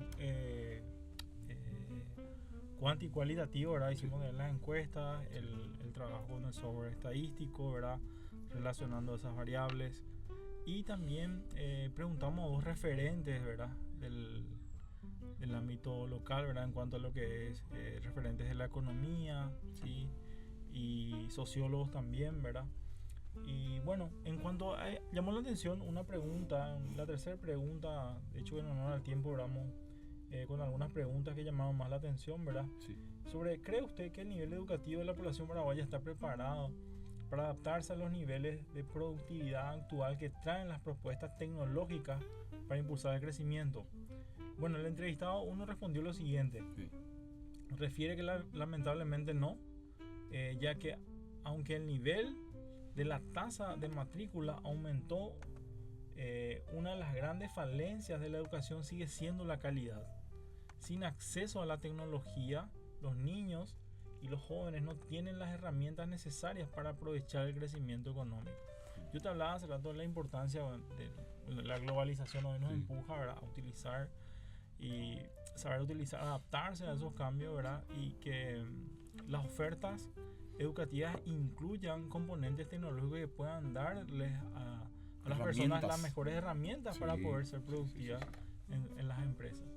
cuanti cualitativo, ¿verdad? Hicimos las encuestas, el trabajo con el software estadístico, ¿verdad? Relacionando esas variables. Y también preguntamos a dos referentes, ¿verdad? Del ámbito local, ¿verdad? En cuanto a lo que es referentes de la economía, ¿sí? Y sociólogos también, ¿verdad? Y bueno, en cuanto a, llamó la atención una pregunta, la tercera pregunta, de hecho en honor al tiempo, vamos con algunas preguntas que llamaron más la atención, ¿verdad? Sí. Sobre, ¿cree usted que el nivel educativo de la población paraguaya está preparado para adaptarse a los niveles de productividad actual que traen las propuestas tecnológicas para impulsar el crecimiento? Bueno, el entrevistado uno respondió lo siguiente. Sí. Refiere que lamentablemente no, ya que aunque el nivel de la tasa de matrícula aumentó, una de las grandes falencias de la educación sigue siendo la calidad. Sin acceso a la tecnología, los niños y los jóvenes no tienen las herramientas necesarias para aprovechar el crecimiento económico. Yo te hablaba hace rato de la importancia de la globalización, hoy nos empuja, ¿verdad?, a utilizar y saber utilizar, adaptarse a esos cambios, ¿verdad? Y que las ofertas educativas incluyan componentes tecnológicos que puedan darles a las personas las mejores herramientas para poder ser productivas en las empresas.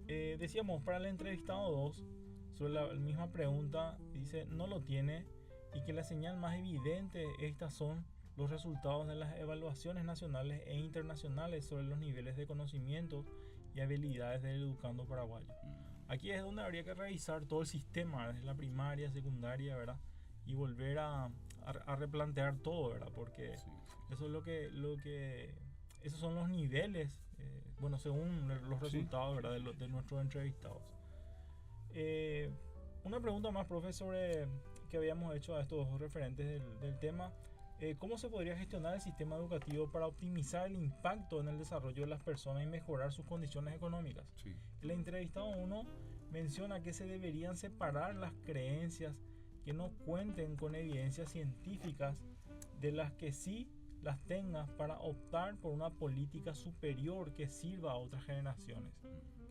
Decíamos para el entrevistado 2, sobre la misma pregunta, dice no lo tiene, y que la señal más evidente estas son los resultados de las evaluaciones nacionales e internacionales sobre los niveles de conocimientos y habilidades del educando paraguayo. Aquí es donde habría que revisar todo el sistema, desde la primaria, secundaria, ¿verdad? Y volver a replantear todo, ¿verdad? Porque eso es lo que esos son los niveles, bueno, según los resultados, ¿verdad?, de nuestros entrevistados. Una pregunta más, profe, sobre que habíamos hecho a estos dos referentes del tema. ¿Cómo se podría gestionar el sistema educativo para optimizar el impacto en el desarrollo de las personas y mejorar sus condiciones económicas? Sí. El entrevistado 1 menciona que se deberían separar las creencias que no cuenten con evidencias científicas de las que sí las tengan para optar por una política superior que sirva a otras generaciones.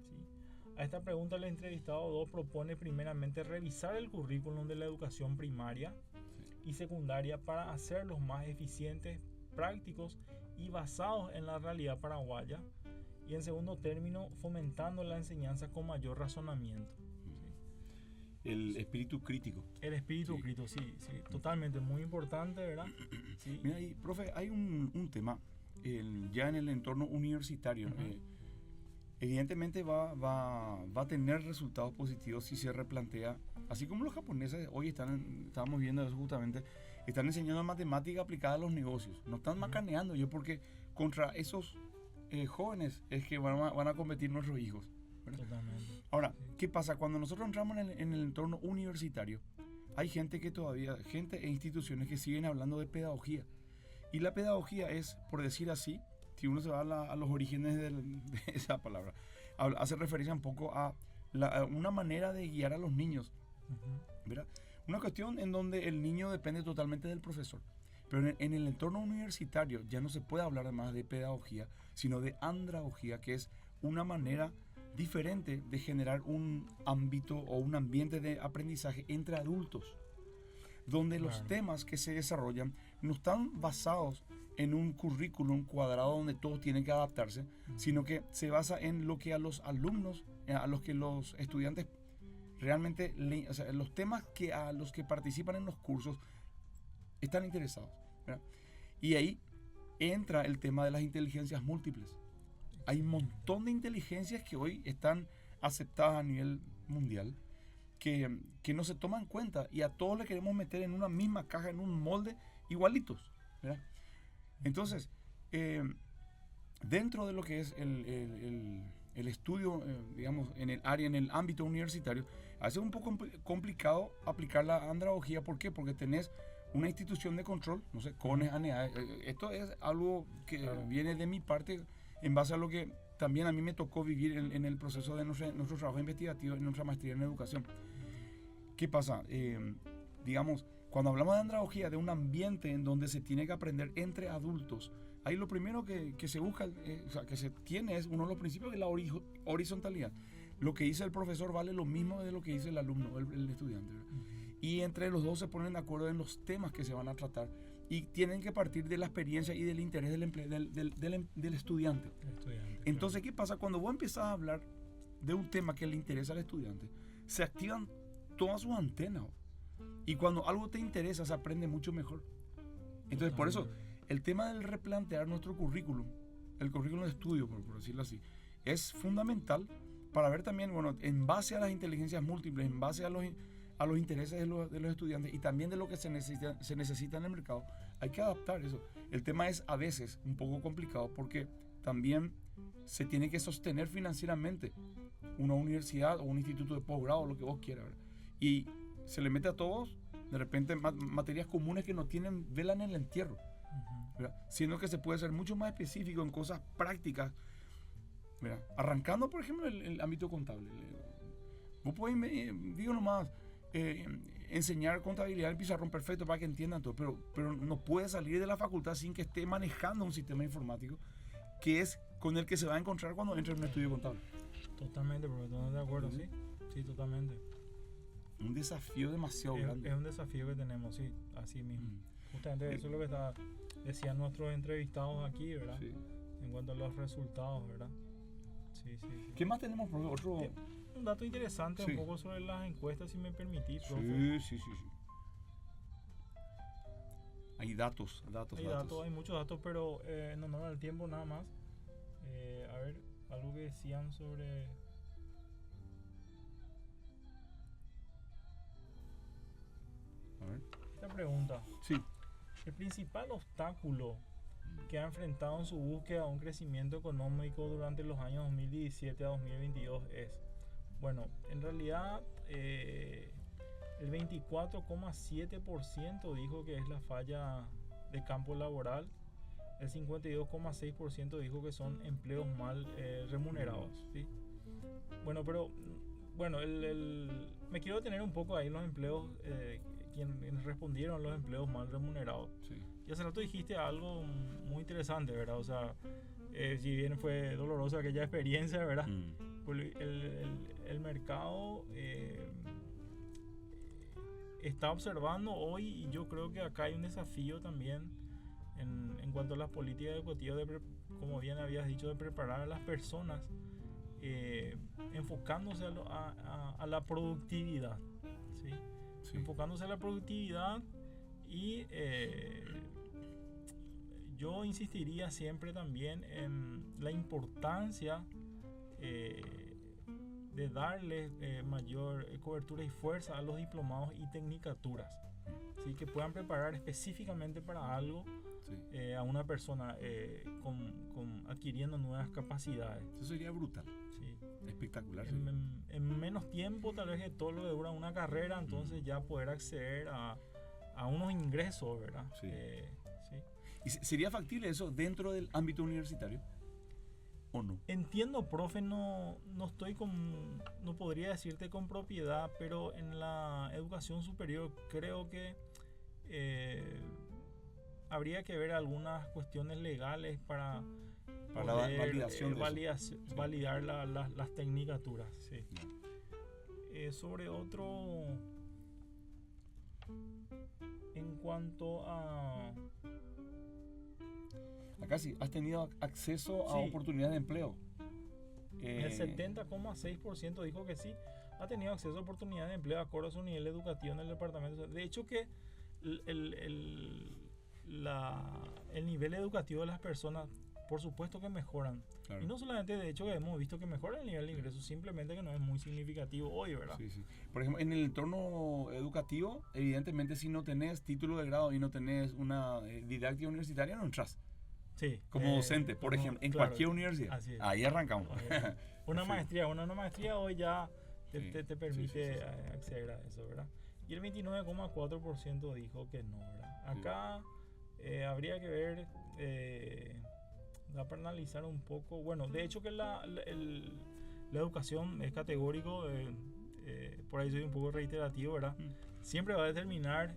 ¿Sí? A esta pregunta el entrevistado 2 propone primeramente revisar el currículum de la educación primaria y secundaria para hacerlos más eficientes, prácticos y basados en la realidad paraguaya, y en segundo término fomentando la enseñanza con mayor razonamiento. ¿Sí? El espíritu crítico. El espíritu crítico, sí, totalmente, muy importante, ¿verdad? Sí. Mira, y, profe, hay un tema ya en el entorno universitario. Evidentemente va a tener resultados positivos si se replantea, así como los japoneses hoy estábamos viendo eso justamente, están enseñando matemática aplicada a los negocios, no están macaneando, porque contra esos jóvenes es que van a competir nuestros hijos, ¿verdad? Totalmente. Ahora, ¿qué pasa? Cuando nosotros entramos en el entorno universitario, hay gente e instituciones que siguen hablando de pedagogía, y la pedagogía es, por decir así, si uno se va a los orígenes de esa palabra, hace referencia un poco a una manera de guiar a los niños, ¿verdad? Una cuestión en donde el niño depende totalmente del profesor. Pero en el entorno universitario ya no se puede hablar más de pedagogía, sino de andragogía, que es una manera diferente de generar un ámbito o un ambiente de aprendizaje entre adultos, donde los temas que se desarrollan no están basados en un currículum cuadrado donde todos tienen que adaptarse, sino que se basa en lo que a los alumnos, a los que los estudiantes realmente, o sea, los temas que a los que participan en los cursos están interesados, ¿verdad? Y ahí entra el tema de las inteligencias múltiples. Hay un montón de inteligencias que hoy están aceptadas a nivel mundial que no se toman en cuenta, y a todos le queremos meter en una misma caja, en un molde, igualitos, ¿verdad? Entonces, dentro de lo que es el estudio, digamos, en el ámbito universitario, hace un poco complicado aplicar la andragogía. ¿Por qué? Porque tenés una institución de control, no sé, CONES, ANEA. Esto es algo que viene de mi parte en base a lo que también a mí me tocó vivir en el proceso de nuestro trabajo investigativo, en nuestra maestría en educación. ¿Qué pasa? Digamos, Cuando hablamos de andragogía, de un ambiente en donde se tiene que aprender entre adultos, ahí lo primero que se busca, o sea, que se tiene es uno de los principios de la horizontalidad. Lo que dice el profesor vale lo mismo de lo que dice el alumno, el estudiante, ¿verdad? Y entre los dos se ponen de acuerdo en los temas que se van a tratar y tienen que partir de la experiencia y del interés del estudiante. Entonces, ¿qué pasa? Cuando vos empezás a hablar de un tema que le interesa al estudiante, se activan todas sus antenas. Y cuando algo te interesa, se aprende mucho mejor. Entonces, por eso, el tema del replantear nuestro currículum, el currículum de estudio, por decirlo así, es fundamental para ver también, bueno, en base a las inteligencias múltiples, en base a los intereses de los estudiantes y también de lo que se necesita en el mercado, hay que adaptar eso. El tema es a veces un poco complicado porque también se tiene que sostener financieramente una universidad o un instituto de posgrado, lo que vos quieras, ¿verdad? Y se le mete a todos, de repente, materias comunes que no tienen, velan en el entierro, ¿verdad? Siendo que se puede ser mucho más específico en cosas prácticas. Mira, arrancando, por ejemplo, el ámbito contable. Vos podés, digo nomás, enseñar contabilidad en pizarrón perfecto para que entiendan todo, pero no puede salir de la facultad sin que esté manejando un sistema informático que es con el que se va a encontrar cuando entre en un estudio contable. Totalmente, profesor, de acuerdo, sí. Sí, totalmente. Un desafío demasiado grande. Es un desafío que tenemos, sí, así mismo. Justamente eso es lo que decían nuestros entrevistados aquí, ¿verdad? Sí. En cuanto a los resultados, ¿verdad? Sí. ¿Qué más tenemos, profesor? Un dato interesante, un poco sobre las encuestas, si me permitís, profe. Sí. Hay datos. Hay muchos datos, pero no da el tiempo nada más. A ver, algo que decían sobre... A ver. Esta pregunta. Sí. El principal obstáculo que ha enfrentado en su búsqueda a un crecimiento económico durante los años 2017 a 2022 es, bueno, en realidad el 24,7% dijo que es la falla de campo laboral, el 52,6% dijo que son empleos mal remunerados, ¿sí? Bueno, pero bueno, me quiero detener un poco ahí en los empleos, quienes respondieron los empleos mal remunerados. Sí. Y hace rato dijiste algo muy interesante, ¿verdad? O sea, si bien fue dolorosa aquella experiencia, ¿verdad? Pues el mercado está observando hoy, y yo creo que acá hay un desafío también en cuanto a las políticas educativas, como bien habías dicho, de preparar a las personas, enfocándose a la productividad, ¿sí? Sí. Enfocándose a la productividad y... yo insistiría siempre también en la importancia de darle mayor cobertura y fuerza a los diplomados y tecnicaturas, ¿sí? Que puedan preparar específicamente para algo, sí, a una persona adquiriendo nuevas capacidades. Eso sería brutal. Sí. Espectacular. En menos tiempo, tal vez, que todo lo que dura una carrera, entonces ya poder acceder a unos ingresos, ¿verdad? Sí. ¿Y sería factible eso dentro del ámbito universitario o no? Entiendo, profe, no podría decirte con propiedad, pero en la educación superior creo que habría que ver algunas cuestiones legales para poder, la validación validar las tecnicaturas. Sí. Sobre otro, en cuanto a... Acá sí, has tenido acceso a oportunidades de empleo. El 70,6% dijo que sí, ha tenido acceso a oportunidades de empleo acorde a su nivel educativo en el departamento. De hecho, que el nivel educativo de las personas, por supuesto que mejoran. Claro. Y no solamente, de hecho, que hemos visto que mejora el nivel de ingresos, simplemente que no es muy significativo hoy, ¿verdad? Sí. Por ejemplo, en el entorno educativo, evidentemente, si no tenés título de grado y no tenés una didáctica universitaria, no entras. Sí, como docente, por ejemplo, en cualquier universidad. Ahí arrancamos. Una maestría hoy ya te permite acceder a eso, ¿verdad? Y el 29,4% dijo que no, ¿verdad? Acá habría que ver, para analizar un poco. Bueno, de hecho que la educación es categórico, por ahí soy un poco reiterativo, ¿verdad? siempre va a determinar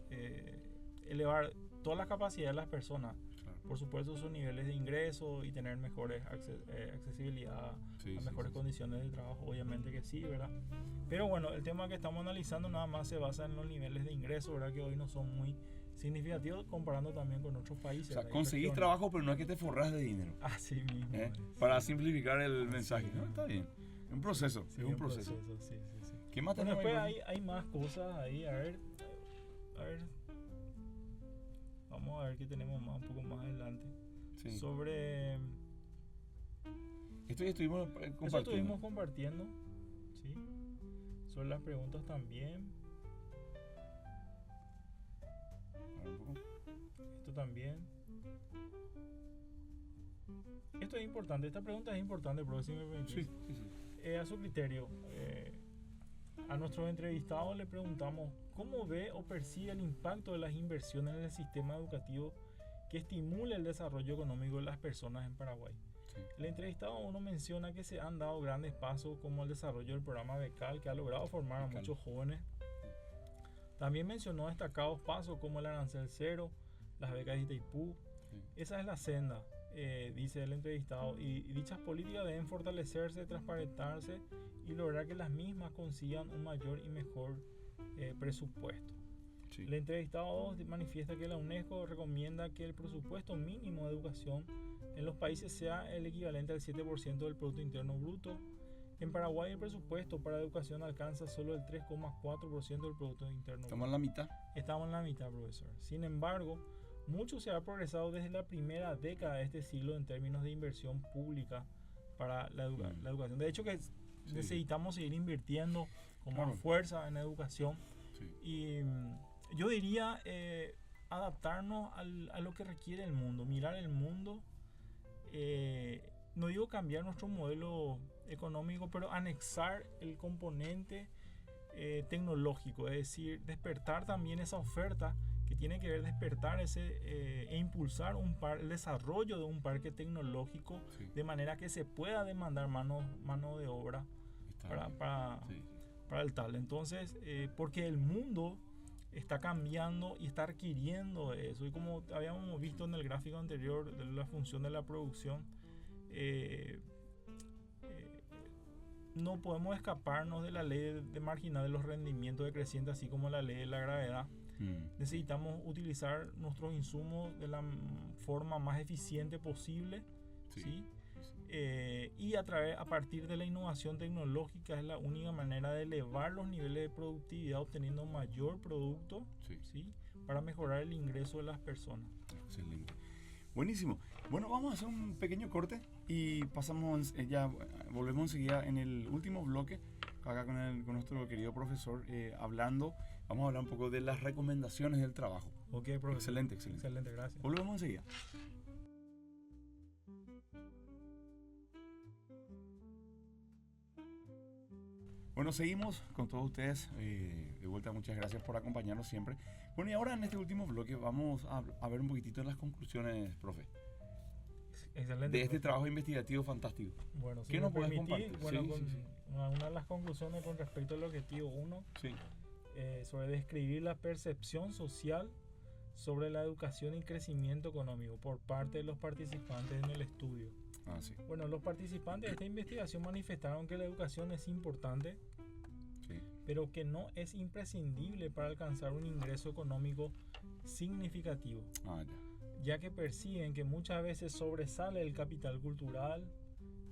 elevar todas las capacidades de las personas. Claro. Por supuesto, sus niveles de ingreso y tener mejores accesibilidad a mejores condiciones de trabajo, obviamente que sí, ¿verdad? Pero bueno, el tema que estamos analizando nada más se basa en los niveles de ingreso, ¿verdad? Que hoy no son muy significativos comparando también con otros países. O sea, conseguís trabajo, pero no es que te forras de dinero. Así mismo. Para simplificar el mensaje. No, está bien. Es un proceso. Sí, es un proceso. Sí. ¿Qué más Bueno, tenemos? después hay más cosas ahí. A ver. Vamos a ver qué tenemos más, un poco más adelante. Sí. Sobre... Esto ya estuvimos compartiendo. Eso estuvimos compartiendo. Sí. Sobre las preguntas también. Esto también. Esto es importante. Esta pregunta es importante, pero si me permitís. Sí. A su criterio, a nuestros entrevistados le preguntamos cómo ve o percibe el impacto de las inversiones en el sistema educativo que estimule el desarrollo económico de las personas en Paraguay. Sí. El entrevistado uno menciona que se han dado grandes pasos como el desarrollo del programa Becal, que ha logrado formar a muchos jóvenes. También mencionó destacados pasos como el arancel cero, las becas de Itaipú. Sí. Esa es la senda, dice el entrevistado, y dichas políticas deben fortalecerse, transparentarse y lograr que las mismas consigan un mayor y mejor presupuesto. Sí. El entrevistado manifiesta que la UNESCO recomienda que el presupuesto mínimo de educación en los países sea el equivalente al 7% del Producto Interno Bruto. En Paraguay el presupuesto para educación alcanza solo el 3,4% del Producto Interno Bruto. ¿Estamos en la mitad? Estamos en la mitad, profesor. Sin embargo, mucho se ha progresado desde la primera década de este siglo en términos de inversión pública para la educación. De hecho, que necesitamos seguir invirtiendo con más fuerza en educación. Sí. Y yo diría adaptarnos a lo que requiere el mundo, mirar el mundo. No digo cambiar nuestro modelo económico, pero anexar el componente tecnológico, es decir, despertar también esa oferta que tiene que ver despertar e impulsar el desarrollo de un parque tecnológico de manera que se pueda demandar mano de obra para el tal. Entonces, porque el mundo está cambiando y está adquiriendo eso, y como habíamos visto en el gráfico anterior de la función de la producción, no podemos escaparnos de la ley de marginal de los rendimientos decrecientes, así como la ley de la gravedad. Necesitamos utilizar nuestros insumos de la forma más eficiente posible, ¿sí? Y a partir de la innovación tecnológica es la única manera de elevar los niveles de productividad obteniendo mayor producto, ¿sí? Para mejorar el ingreso de las personas. Excelente. Buenísimo. Bueno, vamos a hacer un pequeño corte y pasamos, volvemos enseguida en el último bloque, acá con nuestro querido profesor, vamos a hablar un poco de las recomendaciones del trabajo. Ok, profesor. Excelente, gracias. Volvemos enseguida. Bueno, seguimos con todos ustedes. De vuelta, muchas gracias por acompañarnos siempre. Bueno, y ahora en este último bloque vamos a ver un poquitito de las conclusiones, profe. Excelente. De este trabajo investigativo fantástico. Bueno, ¿Qué nos puedes compartir? Bueno, una de las conclusiones con respecto al objetivo 1, sobre describir la percepción social sobre la educación y crecimiento económico por parte de los participantes en el estudio. Bueno, los participantes de esta investigación manifestaron que la educación es importante, pero que no es imprescindible para alcanzar un ingreso económico significativo, ya que perciben que muchas veces sobresale el capital cultural,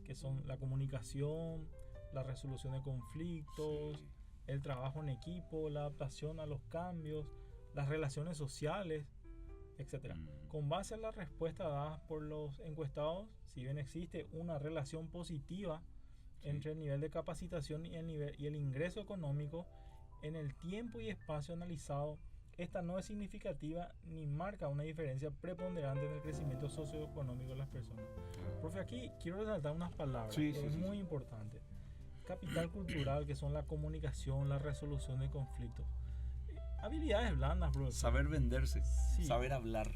que son la comunicación, la resolución de conflictos, el trabajo en equipo, la adaptación a los cambios, las relaciones sociales, etc. Con base a la respuesta dadas por los encuestados, si bien existe una relación positiva entre el nivel de capacitación y el ingreso económico, en el tiempo y espacio analizado, esta no es significativa ni marca una diferencia preponderante en el crecimiento socioeconómico de las personas. Profe, aquí quiero resaltar unas palabras que es muy importante. Capital cultural, que son la comunicación, la resolución de conflictos. Habilidades blandas, bro. Saber venderse, saber hablar.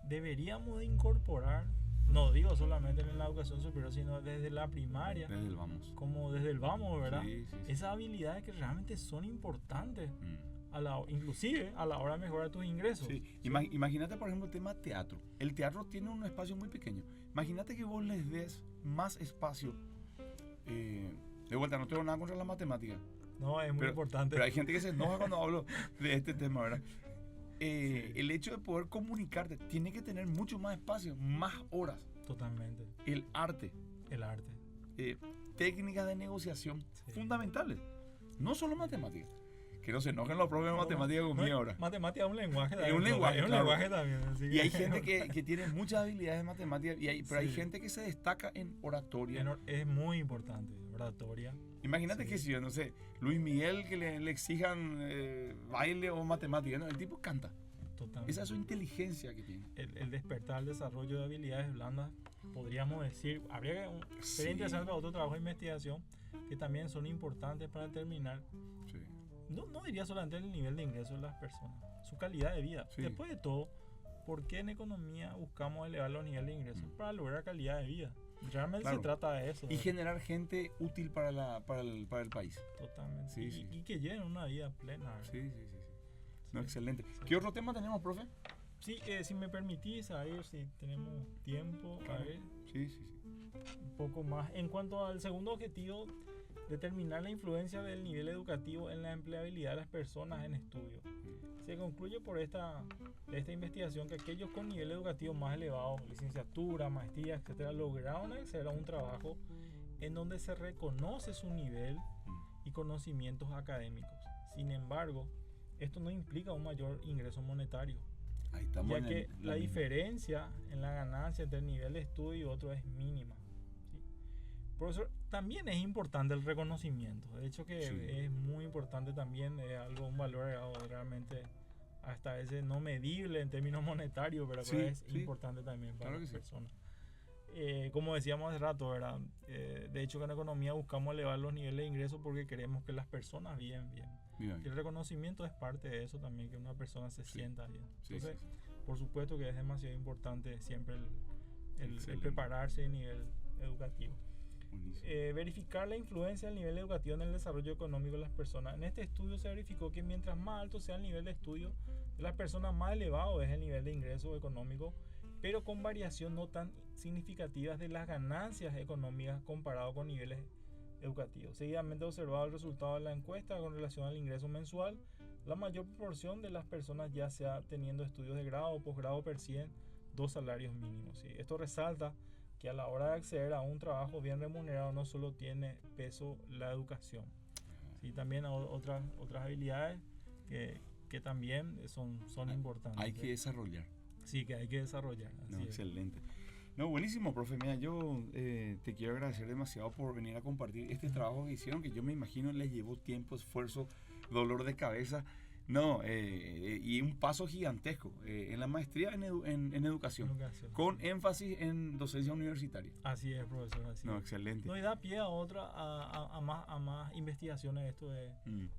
Deberíamos de incorporar, no digo solamente en la educación superior, sino desde la primaria. Desde el vamos. Como desde el vamos, ¿verdad? Sí. Esas habilidades que realmente son importantes inclusive a la hora de mejorar tus ingresos. Sí. Imagínate, por ejemplo, el tema teatro. El teatro tiene un espacio muy pequeño. Imagínate que vos les des más espacio. De vuelta, no tengo nada contra la matemática. No, es muy importante. Pero hay gente que se enoja cuando hablo de este tema, ¿verdad? El hecho de poder comunicarte tiene que tener mucho más espacio, más horas. Totalmente. El arte. Técnicas de negociación fundamentales. No solo matemáticas. Que no se enojen los propios de matemáticas conmigo ahora. Matemática es un lenguaje también. Es un lenguaje, un lenguaje también. Y hay gente que tiene muchas habilidades de matemáticas, pero hay gente que se destaca en oratoria. Es muy importante, oratoria. Imagínate que si yo, no sé, Luis Miguel, que le exijan baile o matemáticas, ¿no? El tipo canta. Totalmente. Esa es su inteligencia que tiene. El despertar, el desarrollo de habilidades blandas, podríamos decir, habría que ser interesante para otro trabajo de investigación que también son importantes para determinar, no diría solamente el nivel de ingreso de las personas, su calidad de vida. Después de todo, ¿por qué en economía buscamos elevar los niveles de ingresos? Para lograr calidad de vida. Realmente se trata de eso. Y generar gente útil para el país. Totalmente. Y que lleven una vida plena. Sí. No, excelente. ¿Qué otro tema tenemos, profe? Sí, si me permitís, a ver si tenemos tiempo. Claro. A ver. Sí. Un poco más. En cuanto al segundo objetivo, determinar la influencia del nivel educativo en la empleabilidad de las personas en estudio. Se concluye por esta investigación que aquellos con nivel educativo más elevado, licenciatura, maestría, etcétera, lograron acceder a un trabajo en donde se reconoce su nivel y conocimientos académicos. Sin embargo, esto no implica un mayor ingreso monetario, Ahí estamos, ya que la diferencia en la ganancia entre el nivel de estudio y otro es mínima. ¿Sí? Profesor, también es importante el reconocimiento. De hecho que es muy importante también, un valor agregado realmente hasta a veces no medible en términos monetarios, pero es importante también para las personas. Como decíamos hace rato, ¿verdad? De hecho que en economía buscamos elevar los niveles de ingresos porque queremos que las personas vivan bien. Y el reconocimiento es parte de eso también, que una persona se sienta bien. Entonces, por supuesto que es demasiado importante siempre el prepararse a nivel educativo. Verificar la influencia del nivel educativo en el desarrollo económico de las personas. En este estudio se verificó que mientras más alto sea el nivel de estudio de las personas, más elevado es el nivel de ingreso económico, pero con variación no tan significativas de las ganancias económicas comparado con niveles educativos. Seguidamente observado el resultado de la encuesta con relación al ingreso mensual, la mayor proporción de las personas, ya sea teniendo estudios de grado o posgrado, perciben 2 salarios mínimos. ¿Sí? Esto resalta que a la hora de acceder a un trabajo bien remunerado no solo tiene peso la educación, ¿sí? También otras habilidades que también son importantes. Hay que desarrollar. Sí, que hay que desarrollar. Excelente. No, buenísimo, profe. Mira, yo te quiero agradecer demasiado por venir a compartir este trabajo que hicieron, que yo me imagino les llevó tiempo, esfuerzo, dolor de cabeza. Y un paso gigantesco en la maestría en educación, con énfasis en docencia universitaria. Así es, profesor. Excelente. No, y da pie a más investigaciones de esto de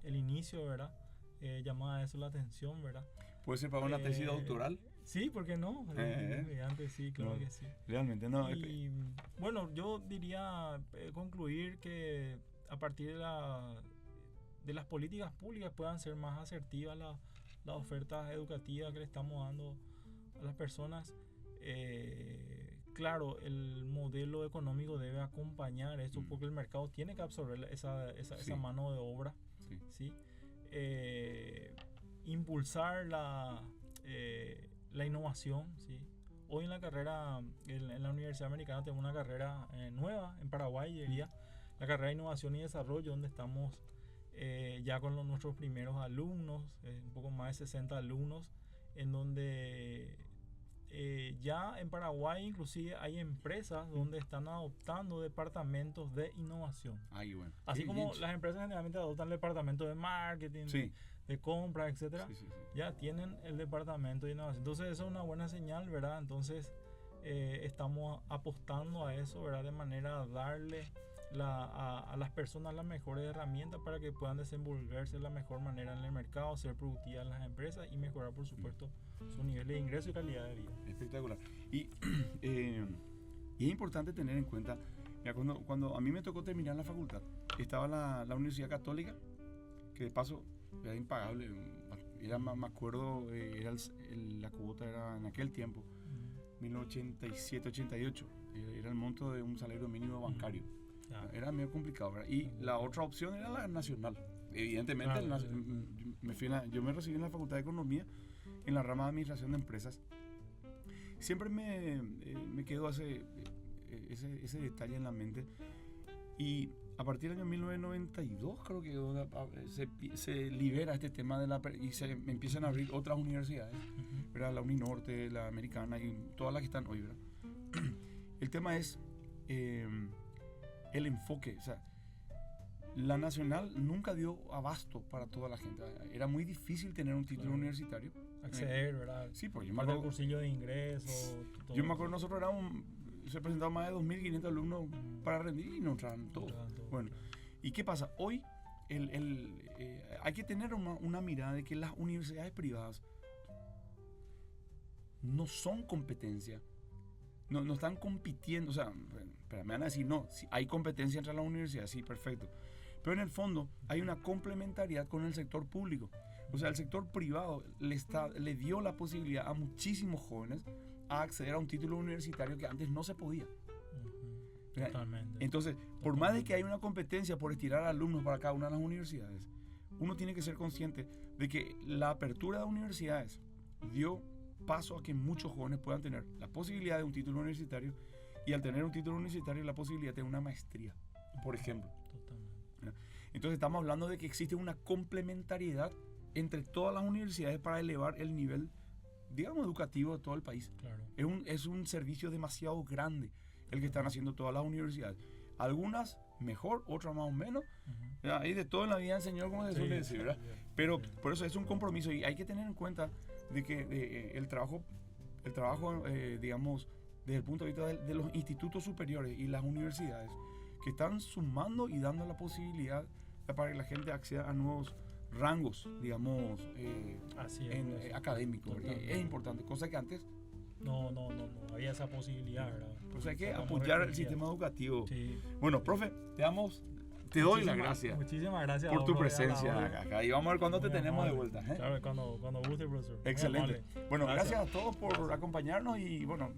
el inicio, ¿verdad? Llama a eso la atención, ¿verdad? ¿Puede ser para una tesis doctoral? Sí, ¿por qué no? Antes sí, claro que sí. Realmente no. Y bueno, yo diría concluir que a partir de las políticas públicas puedan ser más asertivas las ofertas educativas que le estamos dando a las personas. Claro, el modelo económico debe acompañar esto porque el mercado tiene que absorber esa mano de obra. ¿Sí? Impulsar la innovación. ¿Sí? Hoy en la carrera, en la Universidad Americana, tenemos una carrera nueva en Paraguay, diría, la carrera de Innovación y Desarrollo, donde estamos ya con nuestros primeros alumnos, un poco más de 60 alumnos, en donde ya en Paraguay inclusive hay empresas donde están adoptando departamentos de innovación. Bueno. Así como las empresas generalmente adoptan departamentos de marketing, de compra, etcétera, ya tienen el departamento de innovación. Entonces eso es una buena señal, ¿verdad? Entonces estamos apostando a eso, ¿verdad? De manera a darle a las personas las mejores herramientas para que puedan desenvolverse de la mejor manera en el mercado, ser productivas en las empresas y mejorar, por supuesto, su nivel de ingreso y calidad de vida. Espectacular. Y es importante tener en cuenta, mira, cuando a mí me tocó terminar la facultad, estaba la Universidad Católica, que de paso era impagable, me acuerdo, la cuota era en aquel tiempo, 1987, 88, era el monto de un salario mínimo bancario. Era medio complicado, ¿verdad? Y la otra opción era la nacional. Evidentemente, yo me recibí en la Facultad de Economía, en la rama de Administración de Empresas. Siempre me quedó ese detalle en la mente. Y a partir del año 1992 creo que se libera este tema y se empiezan a abrir otras universidades, ¿verdad? La Uninorte, la Americana y todas las que están hoy, ¿verdad? El tema es el enfoque. O sea, la nacional nunca dio abasto para toda la gente. Era muy difícil tener un título universitario. Acceder, ¿verdad? Sí, pues yo me acuerdo. El cursillo de ingreso. Yo me acuerdo, nosotros se presentaban más de 2.500 alumnos para rendir y no entraban todos. Bueno, ¿y qué pasa? Hoy hay que tener una mirada de que las universidades privadas no son competencia. No están compitiendo. O sea, pero me van a decir, no, si hay competencia entre las universidades, sí, perfecto. Pero en el fondo hay una complementariedad con el sector público. O sea, el sector privado le dio la posibilidad a muchísimos jóvenes a acceder a un título universitario que antes no se podía. Totalmente. Entonces, por más de que hay una competencia por estirar alumnos para cada una de las universidades, uno tiene que ser consciente de que la apertura de universidades dio paso a que muchos jóvenes puedan tener la posibilidad de un título universitario, y al tener un título universitario la posibilidad de tener una maestría, por ejemplo. Totalmente. Entonces estamos hablando de que existe una complementariedad entre todas las universidades para elevar el nivel, digamos, educativo de todo el país. Claro. Es un servicio demasiado grande el que están haciendo todas las universidades. Algunas mejor, otras más o menos. Hay de todo en la vida, señor, como se suele decir, ¿verdad? Pero por eso es un compromiso, y hay que tener en cuenta de que el trabajo, digamos, desde el punto de vista de los institutos superiores y las universidades, que están sumando y dando la posibilidad para que la gente acceda a nuevos rangos, digamos, académicos. Es importante, cosa que antes no había esa posibilidad, ¿verdad? Pues hay que apoyar el sistema educativo. Sí. Bueno, profe, te doy las gracias. Muchísimas gracias por tu presencia acá. Y vamos a ver cuándo te tenemos de vuelta. Claro, cuando guste, profesor. Excelente. Bueno, gracias a todos por acompañarnos, y bueno,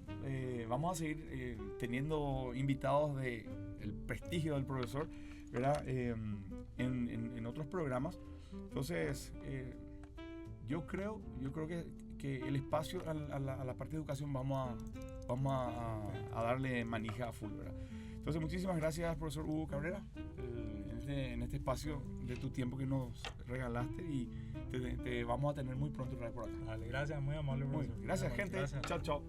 vamos a seguir teniendo invitados del prestigio del profesor, ¿verdad? En otros programas. Entonces, yo creo que el espacio a la parte de educación vamos a darle manija a full, ¿verdad? Entonces, muchísimas gracias, profesor Hugo Cabrera, en este espacio de tu tiempo que nos regalaste, y te vamos a tener muy pronto otra vez por acá. Dale, gracias, muy amable, profesor. Gracias, gente. Gracias. Chao.